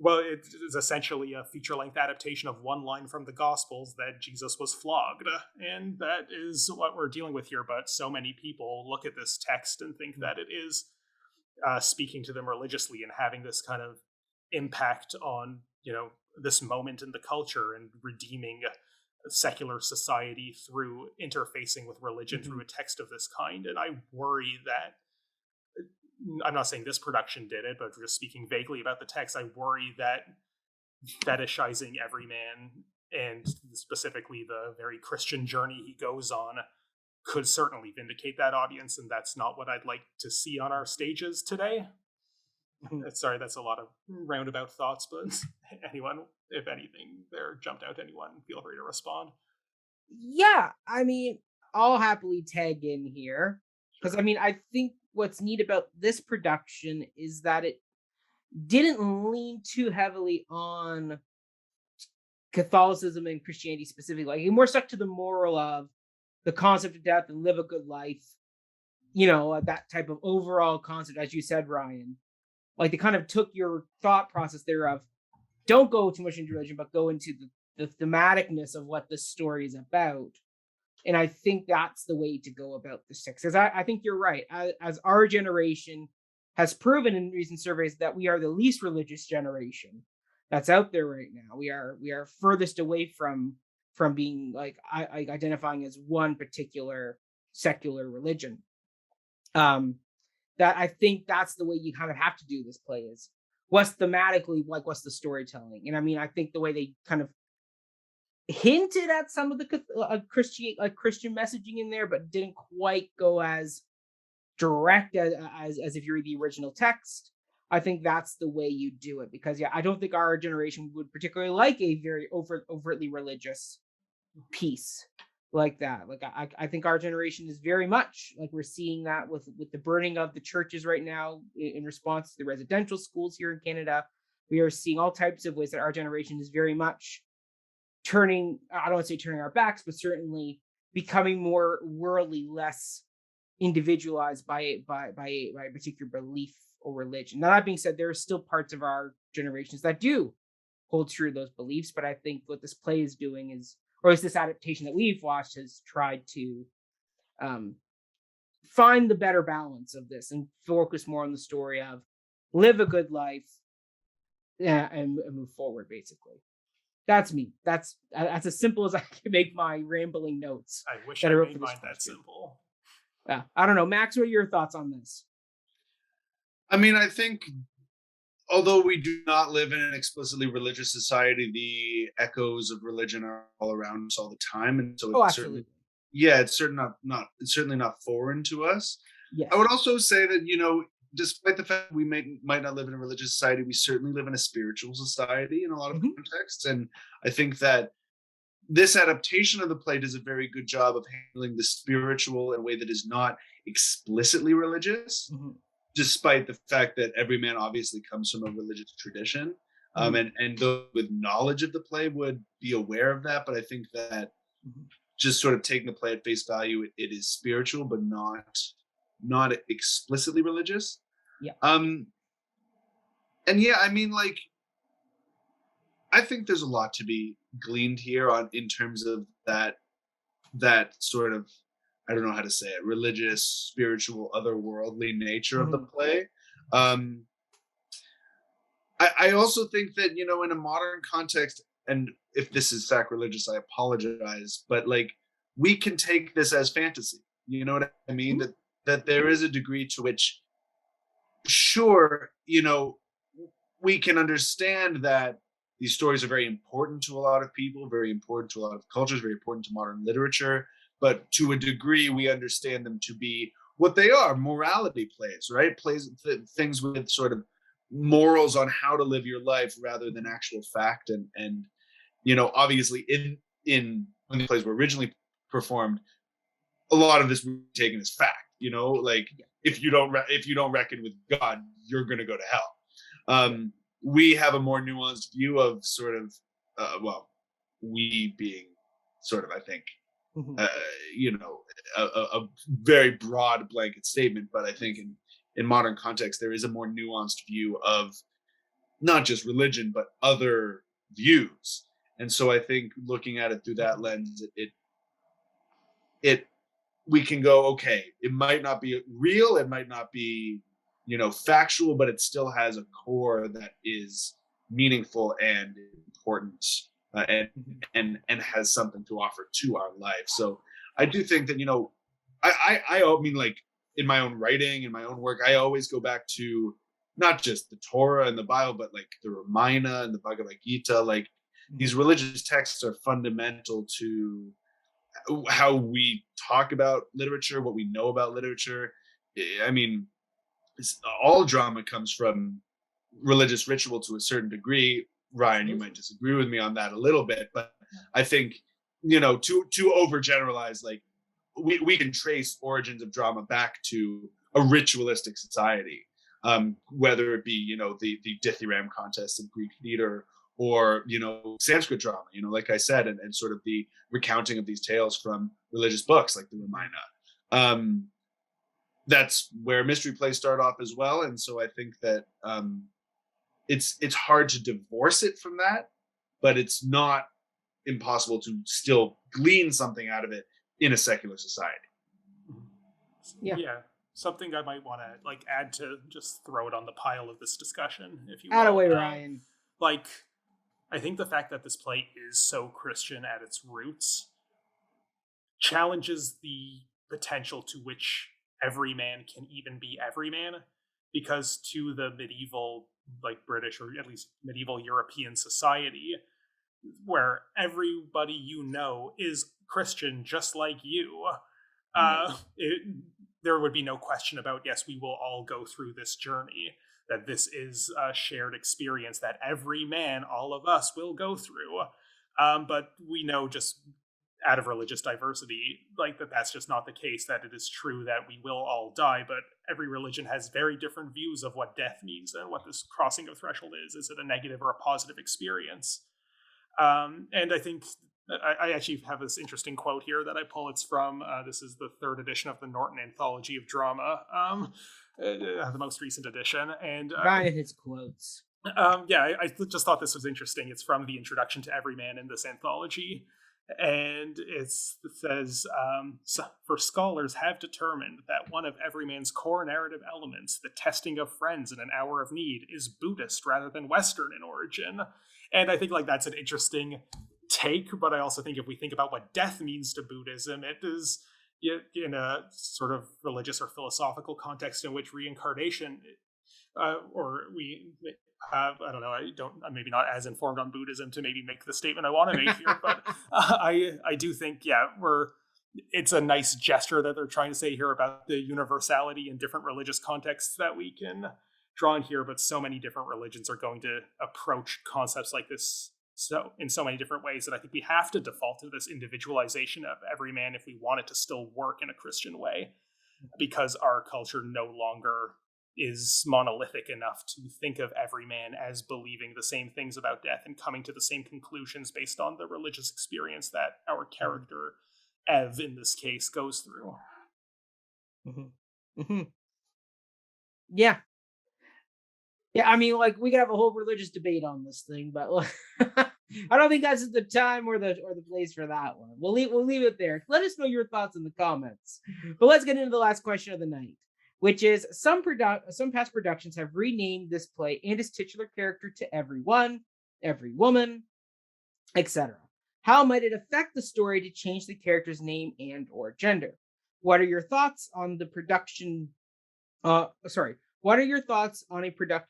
it is essentially a feature-length adaptation of one line from the Gospels, that Jesus was flogged, and that is what we're dealing with here. But so many people look at this text and think that it is speaking to them religiously and having this kind of impact on this moment in the culture and redeeming secular society through interfacing with religion through a text of this kind. And I worry that, I'm not saying this production did it, but just speaking vaguely about the text, I worry that fetishizing Everyman, and specifically the very Christian journey he goes on, could certainly vindicate that audience, and that's not what I'd like to see on our stages today. Sorry, that's a lot of roundabout thoughts, but anyone, if anything there jumped out, anyone, feel free to respond. Yeah, I mean, I'll happily tag in here, because I think what's neat about this production is that it didn't lean too heavily on Catholicism and Christianity specifically. Like, it more stuck to the moral of the concept of death and live a good life, that type of overall concept, as you said, Ryan. Like, they kind of took your thought process there of, don't go too much into religion, but go into the thematicness of what this story is about. And I think that's the way to go about this text. Because I think you're right. As our generation has proven in recent surveys that we are the least religious generation that's out there right now. We are furthest away from being like identifying as one particular secular religion. That I think that's the way you kind of have to do this play, is what's thematically, like, what's the storytelling. And I think the way they kind of hinted at some of the Christian messaging in there, but didn't quite go as direct as if you read the original text. I think that's the way you do it, because I don't think our generation would particularly like a very overtly religious piece like that. Like, I think our generation is very much like, we're seeing that with the burning of the churches right now in response to the residential schools here in Canada. We are seeing all types of ways that our generation is very much turning, I don't want to say turning our backs, but certainly becoming more worldly, less individualized by a particular belief or religion. Now, that being said, there are still parts of our generations that do hold true to those beliefs, but I think what this play is doing is, or is this adaptation that we've watched, has tried to find the better balance of this and focus more on the story of live a good life and move forward, basically. That's me. That's as simple as I can make my rambling notes. I wish I made mine that simple. Yeah, I don't know. Max, what are your thoughts on this? I think, although we do not live in an explicitly religious society, the echoes of religion are all around us all the time. And so it certainly yeah, it's certainly not foreign to us. Yes. I would also say that, despite the fact we might not live in a religious society, we certainly live in a spiritual society in a lot of contexts. And I think that this adaptation of the play does a very good job of handling the spiritual in a way that is not explicitly religious, despite the fact that Everyman obviously comes from a religious tradition. And those with knowledge of the play would be aware of that. But I think that just sort of taking the play at face value, it is spiritual, but not explicitly religious. Yeah. And yeah, I mean, like, I think there's a lot to be gleaned here in terms of that sort of, I don't know how to say it, religious, spiritual, otherworldly nature of the play. I also think that, in a modern context, and if this is sacrilegious, I apologize, but like, we can take this as fantasy. You know what I mean? That there is a degree to which, sure, we can understand that these stories are very important to a lot of people, very important to a lot of cultures, very important to modern literature. But to a degree, we understand them to be what they are, morality plays, right? Plays, things with sort of morals on how to live your life rather than actual fact. And obviously in when the plays were originally performed, a lot of this was taken as fact. Like, if you don't reckon with God, you're going to go to hell. We have a more nuanced view of sort of, we being sort of, I think, a very broad blanket statement, but I think in modern context, there is a more nuanced view of not just religion, but other views. And so I think looking at it through that lens, we can go, okay, it might not be real, it might not be, factual, but it still has a core that is meaningful and important, and has something to offer to our life. So I do think that, I mean, like, in my own writing, in my own work, I always go back to not just the Torah and the Bible, but like the Ramayana and the Bhagavad Gita. Like, these religious texts are fundamental to how we talk about literature, what we know about literature. I mean, all drama comes from religious ritual to a certain degree. Ryan, you might disagree with me on that a little bit, but I think, to overgeneralize, like, we can trace origins of drama back to a ritualistic society, whether it be, the Dithyram contests of Greek theater, or, Sanskrit drama, like I said, and sort of the recounting of these tales from religious books like the Ramayana. That's where mystery plays start off as well. And so I think that it's hard to divorce it from that, but it's not impossible to still glean something out of it in a secular society. Yeah. Something I might want to add to just throw it on the pile of this discussion, if you will. Add away, Ryan. I think the fact that this play is so Christian at its roots challenges the potential to which Everyman can even be Everyman, because to the medieval, British, or at least medieval European society, where everybody is Christian just like you, there would be no question about, yes, we will all go through this journey, that this is a shared experience that every man, all of us, will go through. But we know, just out of religious diversity, that's just not the case, that it is true that we will all die, but every religion has very different views of what death means and what this crossing of threshold is. Is it a negative or a positive experience? And I think I actually have this interesting quote here that I pull. It's from, this is the 3rd edition of the Norton Anthology of Drama, the most recent edition. And Ryan hits quotes. I just thought this was interesting. It's from the introduction to Everyman in this anthology. And it says, for scholars have determined that one of Everyman's core narrative elements, the testing of friends in an hour of need, is Buddhist rather than Western in origin. And I think that's an interesting take, but I also think if we think about what death means to Buddhism, it is in a sort of religious or philosophical context in which reincarnation, I don't know, I'm maybe not as informed on Buddhism to maybe make the statement I want to make here, but I do think, it's a nice gesture that they're trying to say here about the universality in different religious contexts that we can draw in here, but so many different religions are going to approach concepts like this so in so many different ways that I think we have to default to this individualization of every man if we want it to still work in a Christian way, because our culture no longer is monolithic enough to think of every man as believing the same things about death and coming to the same conclusions based on the religious experience that our character, Ev, in this case, goes through. Mm-hmm. Mm-hmm. Yeah. Yeah, I mean, like, we could have a whole religious debate on this thing, but I don't think that's the time or the place for that one. We'll leave it there. Let us know your thoughts in the comments. But let's get into the last question of the night, which is some past productions have renamed this play and its titular character to Everyone, Every Woman, etc. How might it affect the story to change the character's name and or gender? What are your thoughts on the production? What are your thoughts on a production?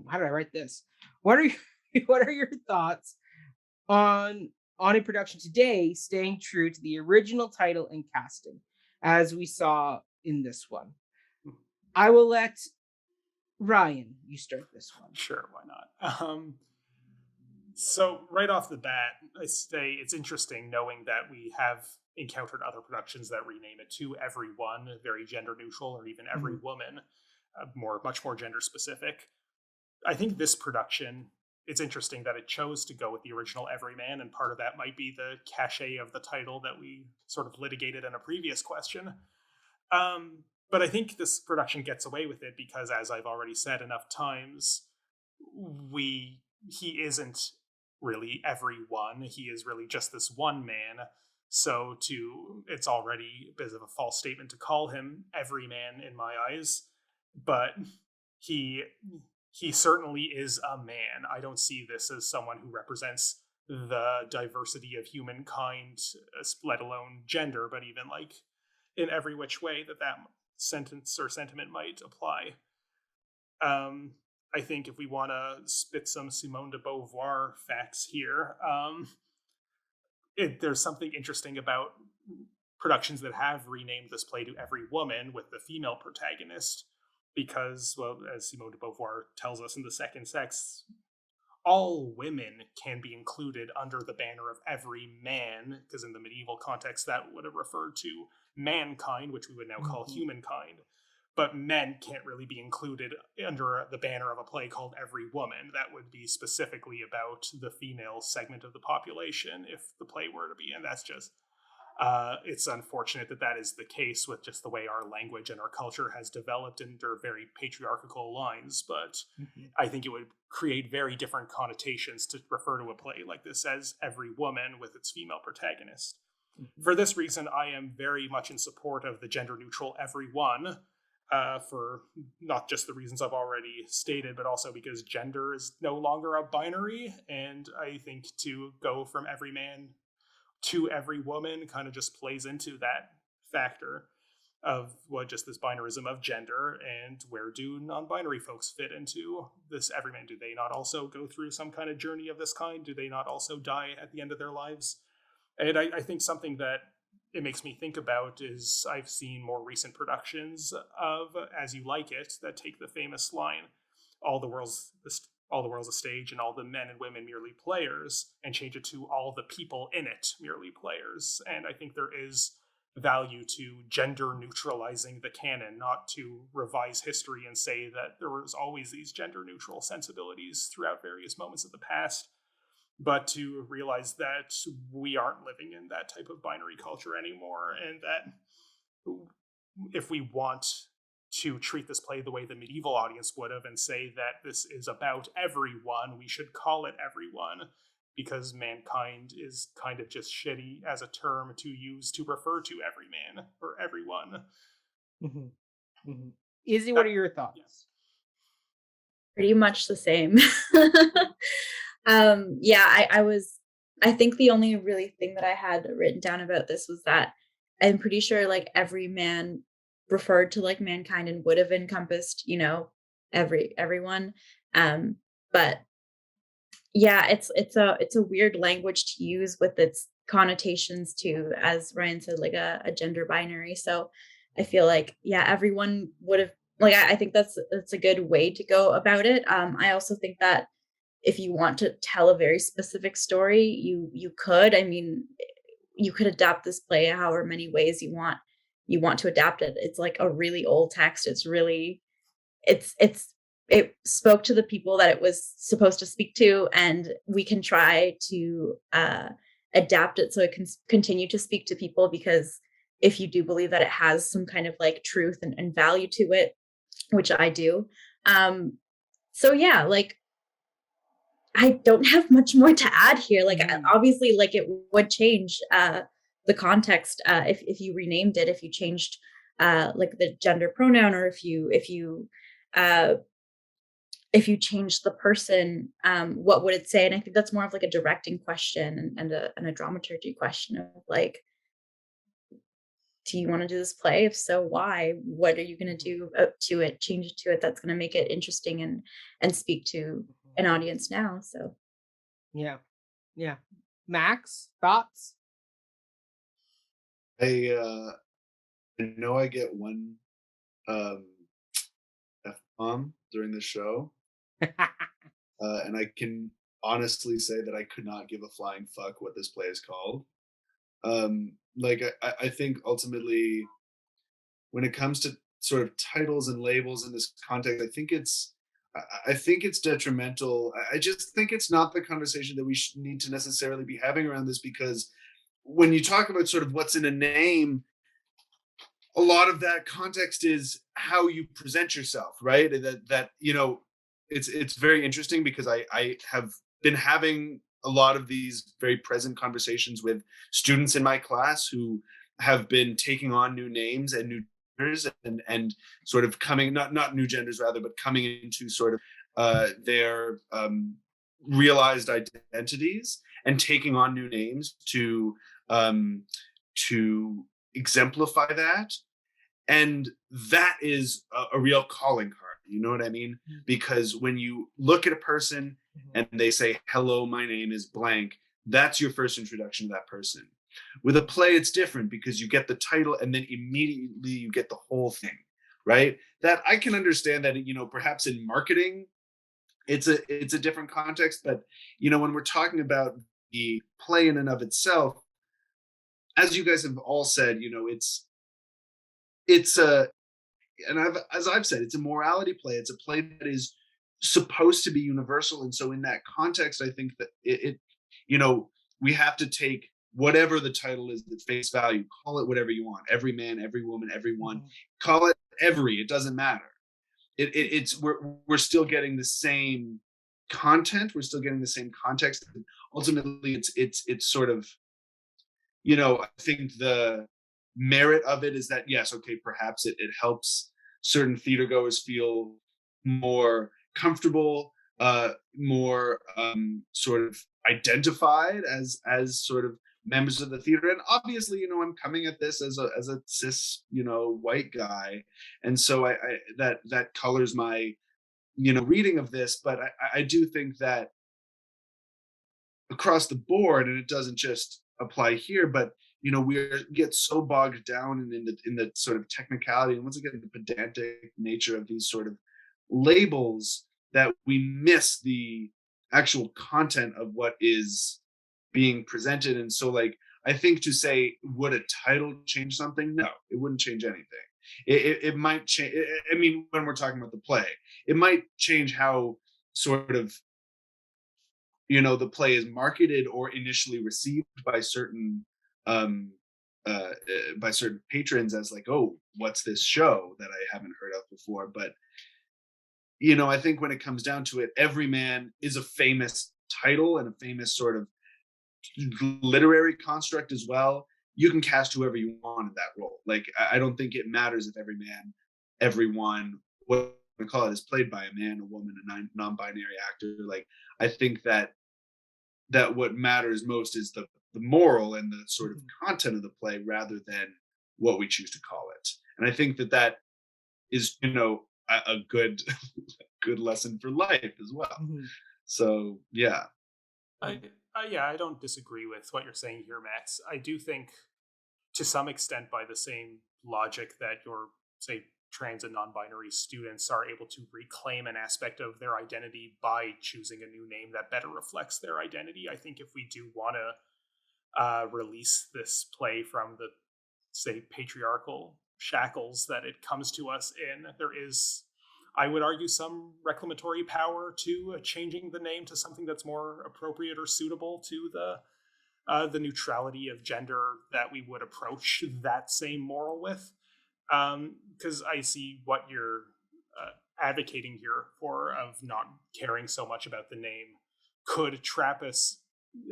How did I write this? What are your thoughts on a production today staying true to the original title and casting, as we saw in this one? I will let Ryan, you start this one. Sure, why not? So right off the bat, I say it's interesting knowing that we have encountered other productions that rename it to Everyone, very gender neutral, or even Every Woman, much more gender specific. I think this production, it's interesting that it chose to go with the original Everyman, and part of that might be the cachet of the title that we sort of litigated in a previous question. But I think this production gets away with it because, as I've already said enough times, he isn't really everyone. He is really just this one man. So it's already a bit of a false statement to call him Everyman in my eyes. But he certainly is a man. I don't see this as someone who represents the diversity of humankind, let alone gender, but even like in every which way that sentence or sentiment might apply. I think if we want to spit some Simone de Beauvoir facts here, there's something interesting about productions that have renamed this play to Every Woman with the female protagonist, because, well, as Simone de Beauvoir tells us in The Second Sex, all women can be included under the banner of every man, because in the medieval context that would have referred to mankind, which we would now call humankind. But men can't really be included under the banner of a play called Every Woman. That would be specifically about the female segment of the population if the play were to be. And that's just, it's unfortunate that is the case with just the way our language and our culture has developed under very patriarchal lines. But I think it would create very different connotations to refer to a play like this as Every Woman with its female protagonist. For this reason, I am very much in support of the gender neutral Everyone. For not just the reasons I've already stated, but also because gender is no longer a binary. And I think to go from every man to every woman kind of just plays into that factor of just this binarism of gender. And where do non-binary folks fit into this everyman? Do they not also go through some kind of journey of this kind? Do they not also die at the end of their lives? And I think something that it makes me think about is I've seen more recent productions of As You Like It that take the famous line, all the world's a stage and all the men and women merely players, and change it to all the people in it merely players. And I think there is value to gender neutralizing the canon, not to revise history and say that there was always these gender neutral sensibilities throughout various moments of the past, but to realize that we aren't living in that type of binary culture anymore, and that if we want to treat this play the way the medieval audience would have and say that this is about everyone, we should call it Everyone, because mankind is kind of just shitty as a term to use to refer to every man or everyone. Izzy, what are your thoughts? Yeah. Pretty much the same. I think the only really thing that I had written down about this was that I'm pretty sure like every man referred to like mankind and would have encompassed, everyone. But yeah, it's a weird language to use with its connotations to, as Ryan said, like a gender binary. So I feel like, yeah, everyone would have, like, I think that's a good way to go about it. I also think that if you want to tell a very specific story, you could. I mean, you could adapt this play however many ways you want to adapt it. It's like a really old text. It's really, it spoke to the people that it was supposed to speak to, and we can try to adapt it so it can continue to speak to people, because if you do believe that it has some kind of like truth and value to it, which I do. So yeah, like, I don't have much more to add here. Like, obviously, like, it would change the context if you renamed it, if you changed like the gender pronoun, or if you changed the person, what would it say? And I think that's more of like a directing question and a dramaturgy question of like, do you want to do this play? If so, why? What are you going to do to it? Change it to it that's going to make it interesting and speak to an audience now. So yeah. Max, thoughts? I know I get one F-bomb during the show, and I can honestly say that I could not give a flying fuck what this play is called. Like, I think ultimately, when it comes to sort of titles and labels in this context, I think it's detrimental. I just think it's not the conversation that we need to necessarily be having around this, because when you talk about sort of what's in a name, a lot of that context is how you present yourself, right? That you know, it's very interesting, because I have been having a lot of these very present conversations with students in my class who have been taking on new names and new genders, and sort of coming, not new genders rather, but coming into sort of their realized identities and taking on new names to exemplify that. And that is a real calling card. You know what I mean? Because when you look at a person and they say, hello, my name is blank, that's your first introduction to that person. With a play, it's different, because you get the title and then immediately you get the whole thing, right? That I can understand that, you know, perhaps in marketing, it's a different context. But, you know, when we're talking about the play in and of itself, as you guys have all said, you know, as I've said, it's a morality play. It's a play that is supposed to be universal. And so in that context, I think that it you know, we have to take whatever the title is at face value, call it whatever you want. Every man, every woman, everyone, call it it doesn't matter. We're still getting the same content. We're still getting the same context. And ultimately, it's sort of, you know, I think the merit of it is that, yes, okay, perhaps it helps certain theater goers feel more comfortable, more sort of identified as sort of members of the theater. And obviously, you know, I'm coming at this as a cis, you know, white guy, and so I that colors my, you know, reading of this. But I do think that across the board, and it doesn't just apply here, but you know, we get so bogged down in the sort of technicality and once again the pedantic nature of these sort of labels, that we miss the actual content of what is being presented. And so, like, I think to say, would a title change something? No, it wouldn't change anything. It might change. I mean, when we're talking about the play, it might change how sort of, you know, the play is marketed or initially received by certain patrons as like, oh, what's this show that I haven't heard of before? But, you know, I think when it comes down to it, Everyman is a famous title and a famous sort of literary construct as well. You can cast whoever you want in that role. Like, I don't think it matters if everyone, what we call it, is played by a man, a woman, a non-binary actor. Like, I think that what matters most is the moral and the sort of content of the play rather than what we choose to call it. And I think that is, you know, a good good lesson for life as well. So yeah. I Yeah, I don't disagree with what you're saying here, Max. I do think, to some extent, by the same logic that your, say, trans and non-binary students are able to reclaim an aspect of their identity by choosing a new name that better reflects their identity. I think if we do want to release this play from the, say, patriarchal shackles that it comes to us in, there is, I would argue, some reclamatory power to changing the name to something that's more appropriate or suitable to the neutrality of gender that we would approach that same moral with. Because I see what you're advocating here for, of not caring so much about the name, could trap us.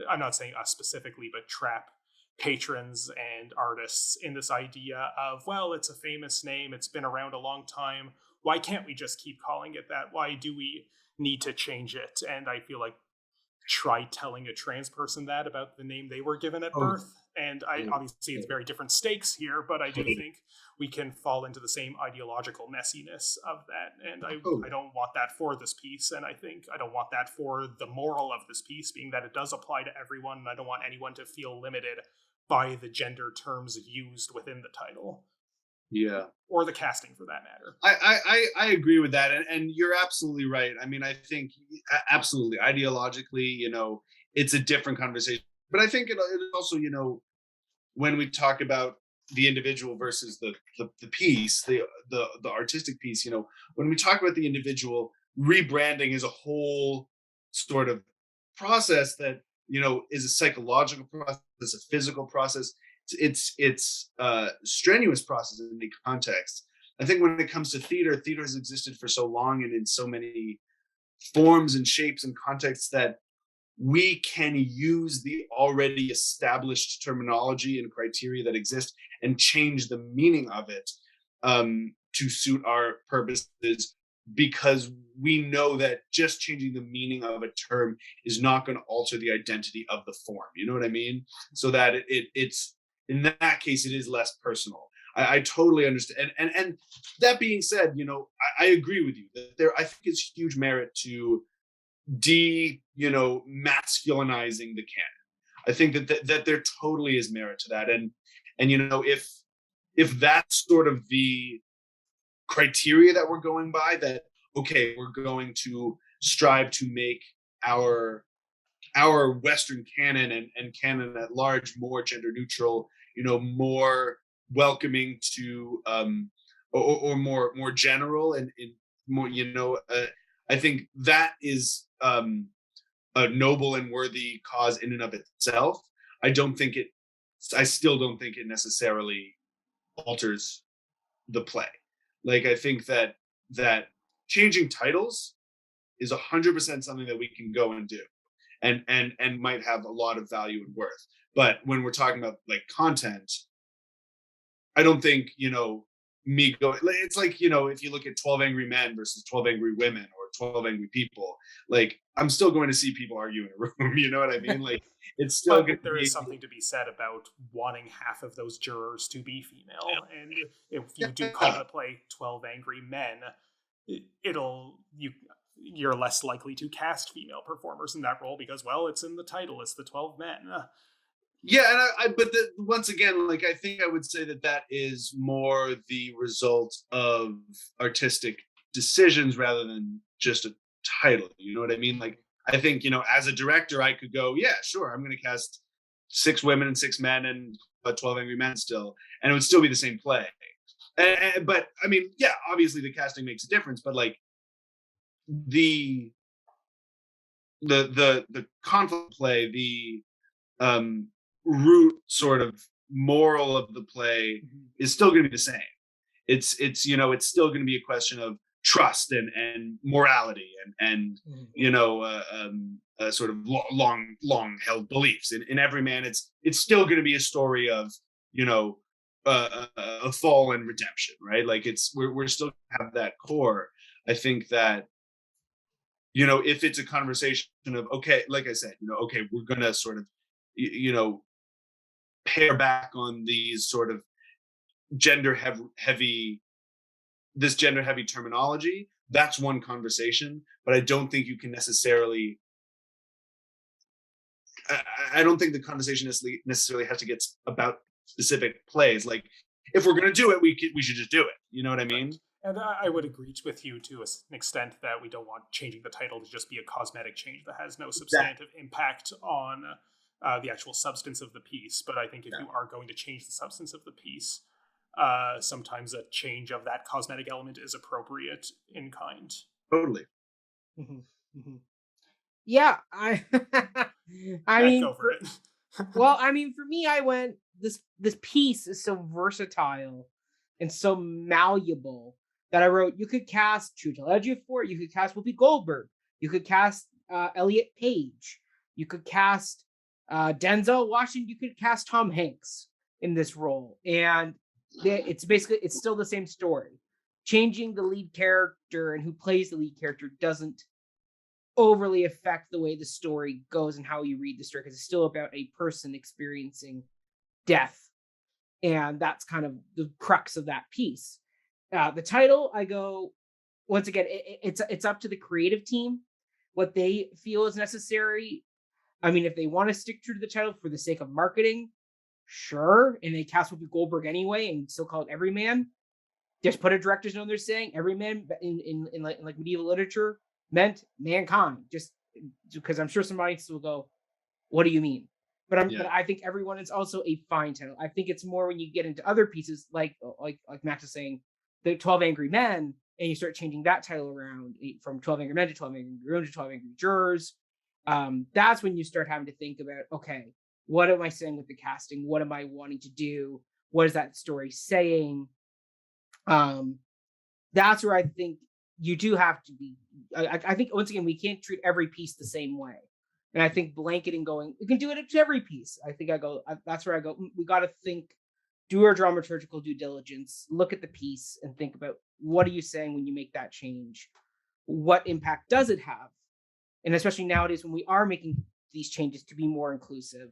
I'm not saying us specifically, but trap patrons and artists in this idea of, well, it's a famous name, it's been around a long time, why can't we just keep calling it that? Why do we need to change it? And I feel like, try telling a trans person that about the name they were given at birth. And obviously it's very different stakes here, but I do think we can fall into the same ideological messiness of that. And I don't want that for this piece. And I think I don't want that for the moral of this piece, being that it does apply to everyone. And I don't want anyone to feel limited by the gender terms used within the title. Yeah. Or the casting, for that matter. I agree with that. And you're absolutely right. I mean, I think absolutely ideologically, it's a different conversation. But I think it also, when we talk about the individual versus the piece, the artistic piece, when we talk about the individual, rebranding is a whole sort of process that, is a psychological process, a physical process. It's a strenuous process in the context. I think when it comes to theater has existed for so long and in so many forms and shapes and contexts that we can use the already established terminology and criteria that exist and change the meaning of it to suit our purposes, because we know that just changing the meaning of a term is not going to alter the identity of the form. You know what I mean? So that it's in that case, it is less personal. I totally understand. And that being said, I agree with you that I think it's huge merit to masculinizing the canon. I think that there totally is merit to that. And if that's sort of the criteria that we're going by, that, okay, we're going to strive to make our Western canon and canon at large more gender neutral, more welcoming to or more general and more, I think that is a noble and worthy cause in and of itself. I still don't think it necessarily alters the play. Like, I think that changing titles is 100% something that we can go and do and might have a lot of value and worth. But when we're talking about like content, I don't think, it's like, if you look at 12 Angry Men versus 12 Angry Women or 12 Angry People, like, I'm still going to see people argue in a room. You know what I mean? Like, it's still but there is something to be said about wanting half of those jurors to be female. And if you do call the play 12 Angry Men, you're less likely to cast female performers in that role because, well, it's in the title, it's the 12 men. Yeah, and once again, like, I think I would say that is more the result of artistic decisions rather than just a title. You know what I mean? Like, I think, as a director, I could go, yeah, sure, I'm going to cast 6 women and 6 men and 12 Angry Men still, and it would still be the same play. But I mean, yeah, obviously the casting makes a difference, but like the conflict play, the root sort of moral of the play is still going to be the same. It's still going to be a question of trust and morality and sort of long held beliefs. In Everyman, it's still going to be a story of a fall and redemption, right? Like, we're still gonna have that core. I think that if it's a conversation of, okay, like I said, okay, we're gonna sort of pare back on these sort of gender heavy terminology, that's one conversation. But I don't think you can necessarily, I don't think the conversation necessarily has to get about specific plays. Like, if we're going to do it, we should just do it. You know what I mean? And I would agree with you to an extent that we don't want changing the title to just be a cosmetic change that has no substantive impact on the actual substance of the piece. But I think if you are going to change the substance of the piece, sometimes a change of that cosmetic element is appropriate in kind. Totally. Mm-hmm. Mm-hmm. Yeah, I mean, go for it. Well, I mean, for me, I went, this piece is so versatile and so malleable that I wrote, you could cast Chiwetel Ejiofor, you could cast Whoopi Goldberg, you could cast Elliot Page, you could cast Denzel Washington, you could cast Tom Hanks in this role, and it's still the same story. Changing the lead character and who plays the lead character doesn't overly affect the way the story goes and how you read the story, because it's still about a person experiencing death, and that's kind of the crux of that piece. The title, I go, once again, it's up to the creative team what they feel is necessary. I mean, if they want to stick true to the title for the sake of marketing, sure, and they cast Whoopi Goldberg anyway and still call it Everyman, just put a director's note there saying Everyman in like medieval literature meant mankind, just because I'm sure some audiences will go, what do you mean? But I think Everyone is also a fine title. I think it's more when you get into other pieces like Max is saying, the 12 Angry Men, and you start changing that title around from 12 Angry Men to 12 Angry Rooms to 12 Angry Jurors. That's when you start having to think about, okay, what am I saying with the casting? What am I wanting to do? What is that story saying? That's where I think you do have to be. I think, once again, we can't treat every piece the same way. And I think blanketing going, we can do it to every piece. That's where I go, we got to think, do our dramaturgical due diligence, look at the piece and think about, what are you saying when you make that change? What impact does it have? And especially nowadays when we are making these changes to be more inclusive,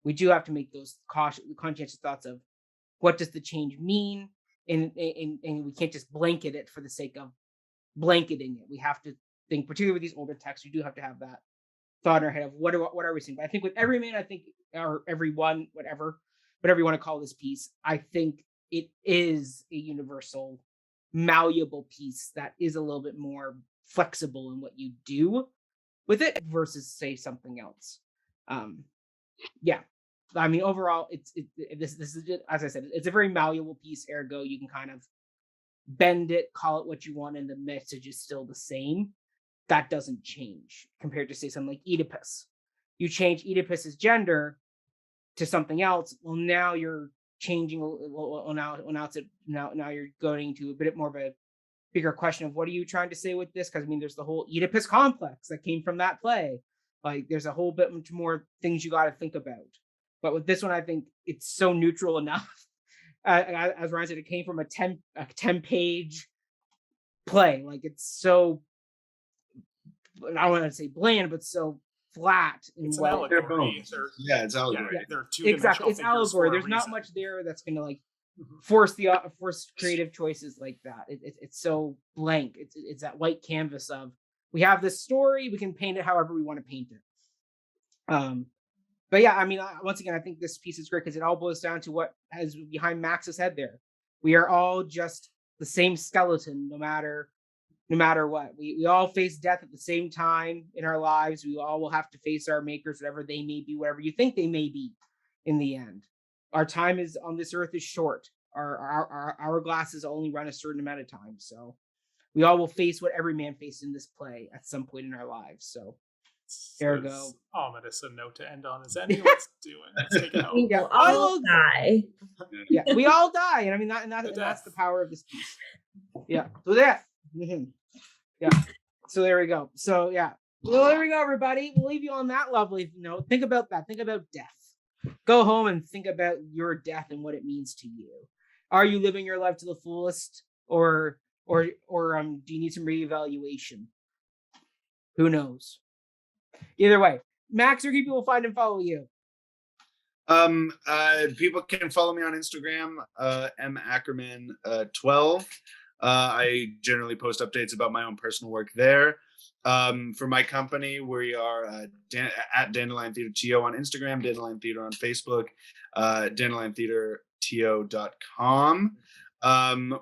we do have to make those conscientious thoughts of, what does the change mean? And we can't just blanket it for the sake of blanketing it. We have to think, particularly with these older texts, we do have to have that thought in our head of what are we saying. But I think with Everyman, or Everyone, whatever you want to call this piece, I think it is a universal, malleable piece that is a little bit more flexible in what you do with it versus, say, something else. Yeah. I mean, overall, this is, as I said, it's a very malleable piece. Ergo, you can kind of bend it, call it what you want, and the message is still the same. That doesn't change compared to, say, something like Oedipus. You change Oedipus's gender to something else. Well, now you're changing. Now you're going to a bit more of a bigger question of, what are you trying to say with this? Because I mean, there's the whole Oedipus complex that came from that play. Like, there's a whole bit more things you got to think about. But with this one, I think it's so neutral enough. As Ryan said, it came from a 10-page play. Like, it's so, I don't want to say bland, but so flat. It's an allegory. It's allegory. Yeah, there are two exactly. It's allegory. There's not much there that's going to force creative choices like that. It's so blank. It's that white canvas of, we have this story, we can paint it however we want to paint it. But yeah, I mean, once again, I think this piece is great because it all boils down to what is behind Max's head there. We are all just the same skeleton, no matter what. We all face death at the same time in our lives. We all will have to face our makers, whatever they may be, whatever you think they may be in the end. Our time is on this earth is short. Our hourglasses only run a certain amount of time. So we all will face what every man faced in this play at some point in our lives. So ergo, ominous a note to end on. Is anyone's doing? Let's take it home. We all die. Yeah, we all die, and I mean that's the power of this piece. Yeah, so death. Yeah, so there we go. So yeah, well, there we go, everybody. We'll leave you on that lovely note. Think about that. Think about death. Go home and think about your death and what it means to you. Are you living your life to the fullest, or do you need some reevaluation? Who knows? Either way, Max, where can people find and follow you? People can follow me on Instagram, mackerman12. I generally post updates about my own personal work there. For my company, we are at Dandelion Theater TO on Instagram, Dandelion Theater on Facebook, DandelionTheaterTO.com.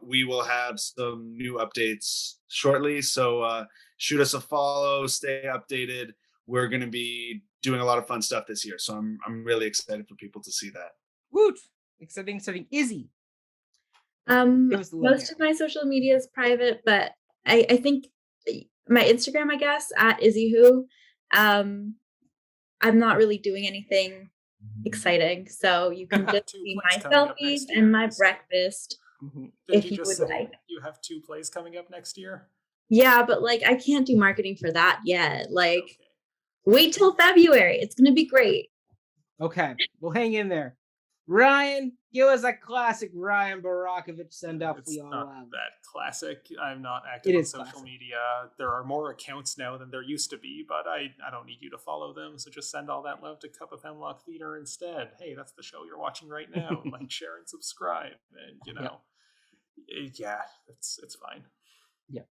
We will have some new updates shortly, so shoot us a follow, stay updated. We're going to be doing a lot of fun stuff this year, so I'm really excited for people to see that. Woot! Exciting. Izzy. Most of my social media is private, but I think my Instagram, I guess, at IzzyWho. I'm not really doing anything exciting, so you can just see my selfies and my breakfast. If you would like. You have 2 plays coming up next year? Yeah, but like I can't do marketing for that yet. Like, wait till February. It's gonna be great. Okay, we'll hang in there. Ryan, give us a classic Ryan Borochovitz send-off we all love. That classic. I'm not active on social media. There are more accounts now than there used to be, but I don't need you to follow them, so just send all that love to Cup of Hemlock Theatre instead. Hey, that's the show you're watching right now. Like, share, and subscribe. And, it's fine. Yeah.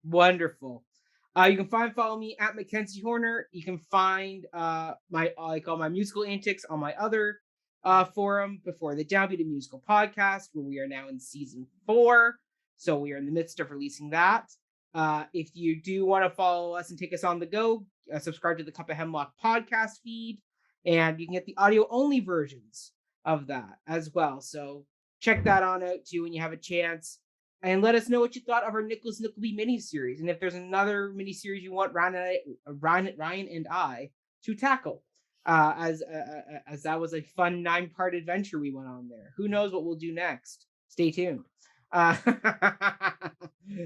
Wonderful. You can follow me at Mackenzie Horner. You can find my musical antics on my other forum, Before the Downbeat, a musical podcast, where we are now in season 4. So we are in the midst of releasing that. If you do want to follow us and take us on the go, subscribe to the Cup of Hemlock podcast feed, and you can get the audio only versions of that as well. So check that on out too when you have a chance. And let us know what you thought of our Nicholas Nickleby miniseries. And if there's another miniseries you want Ryan and I to tackle, as that was a fun 9-part adventure we went on there. Who knows what we'll do next? Stay tuned. Other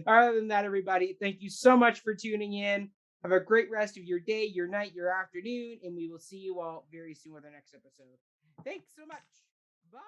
than that, everybody, thank you so much for tuning in. Have a great rest of your day, your night, your afternoon, and we will see you all very soon with our next episode. Thanks so much. Bye.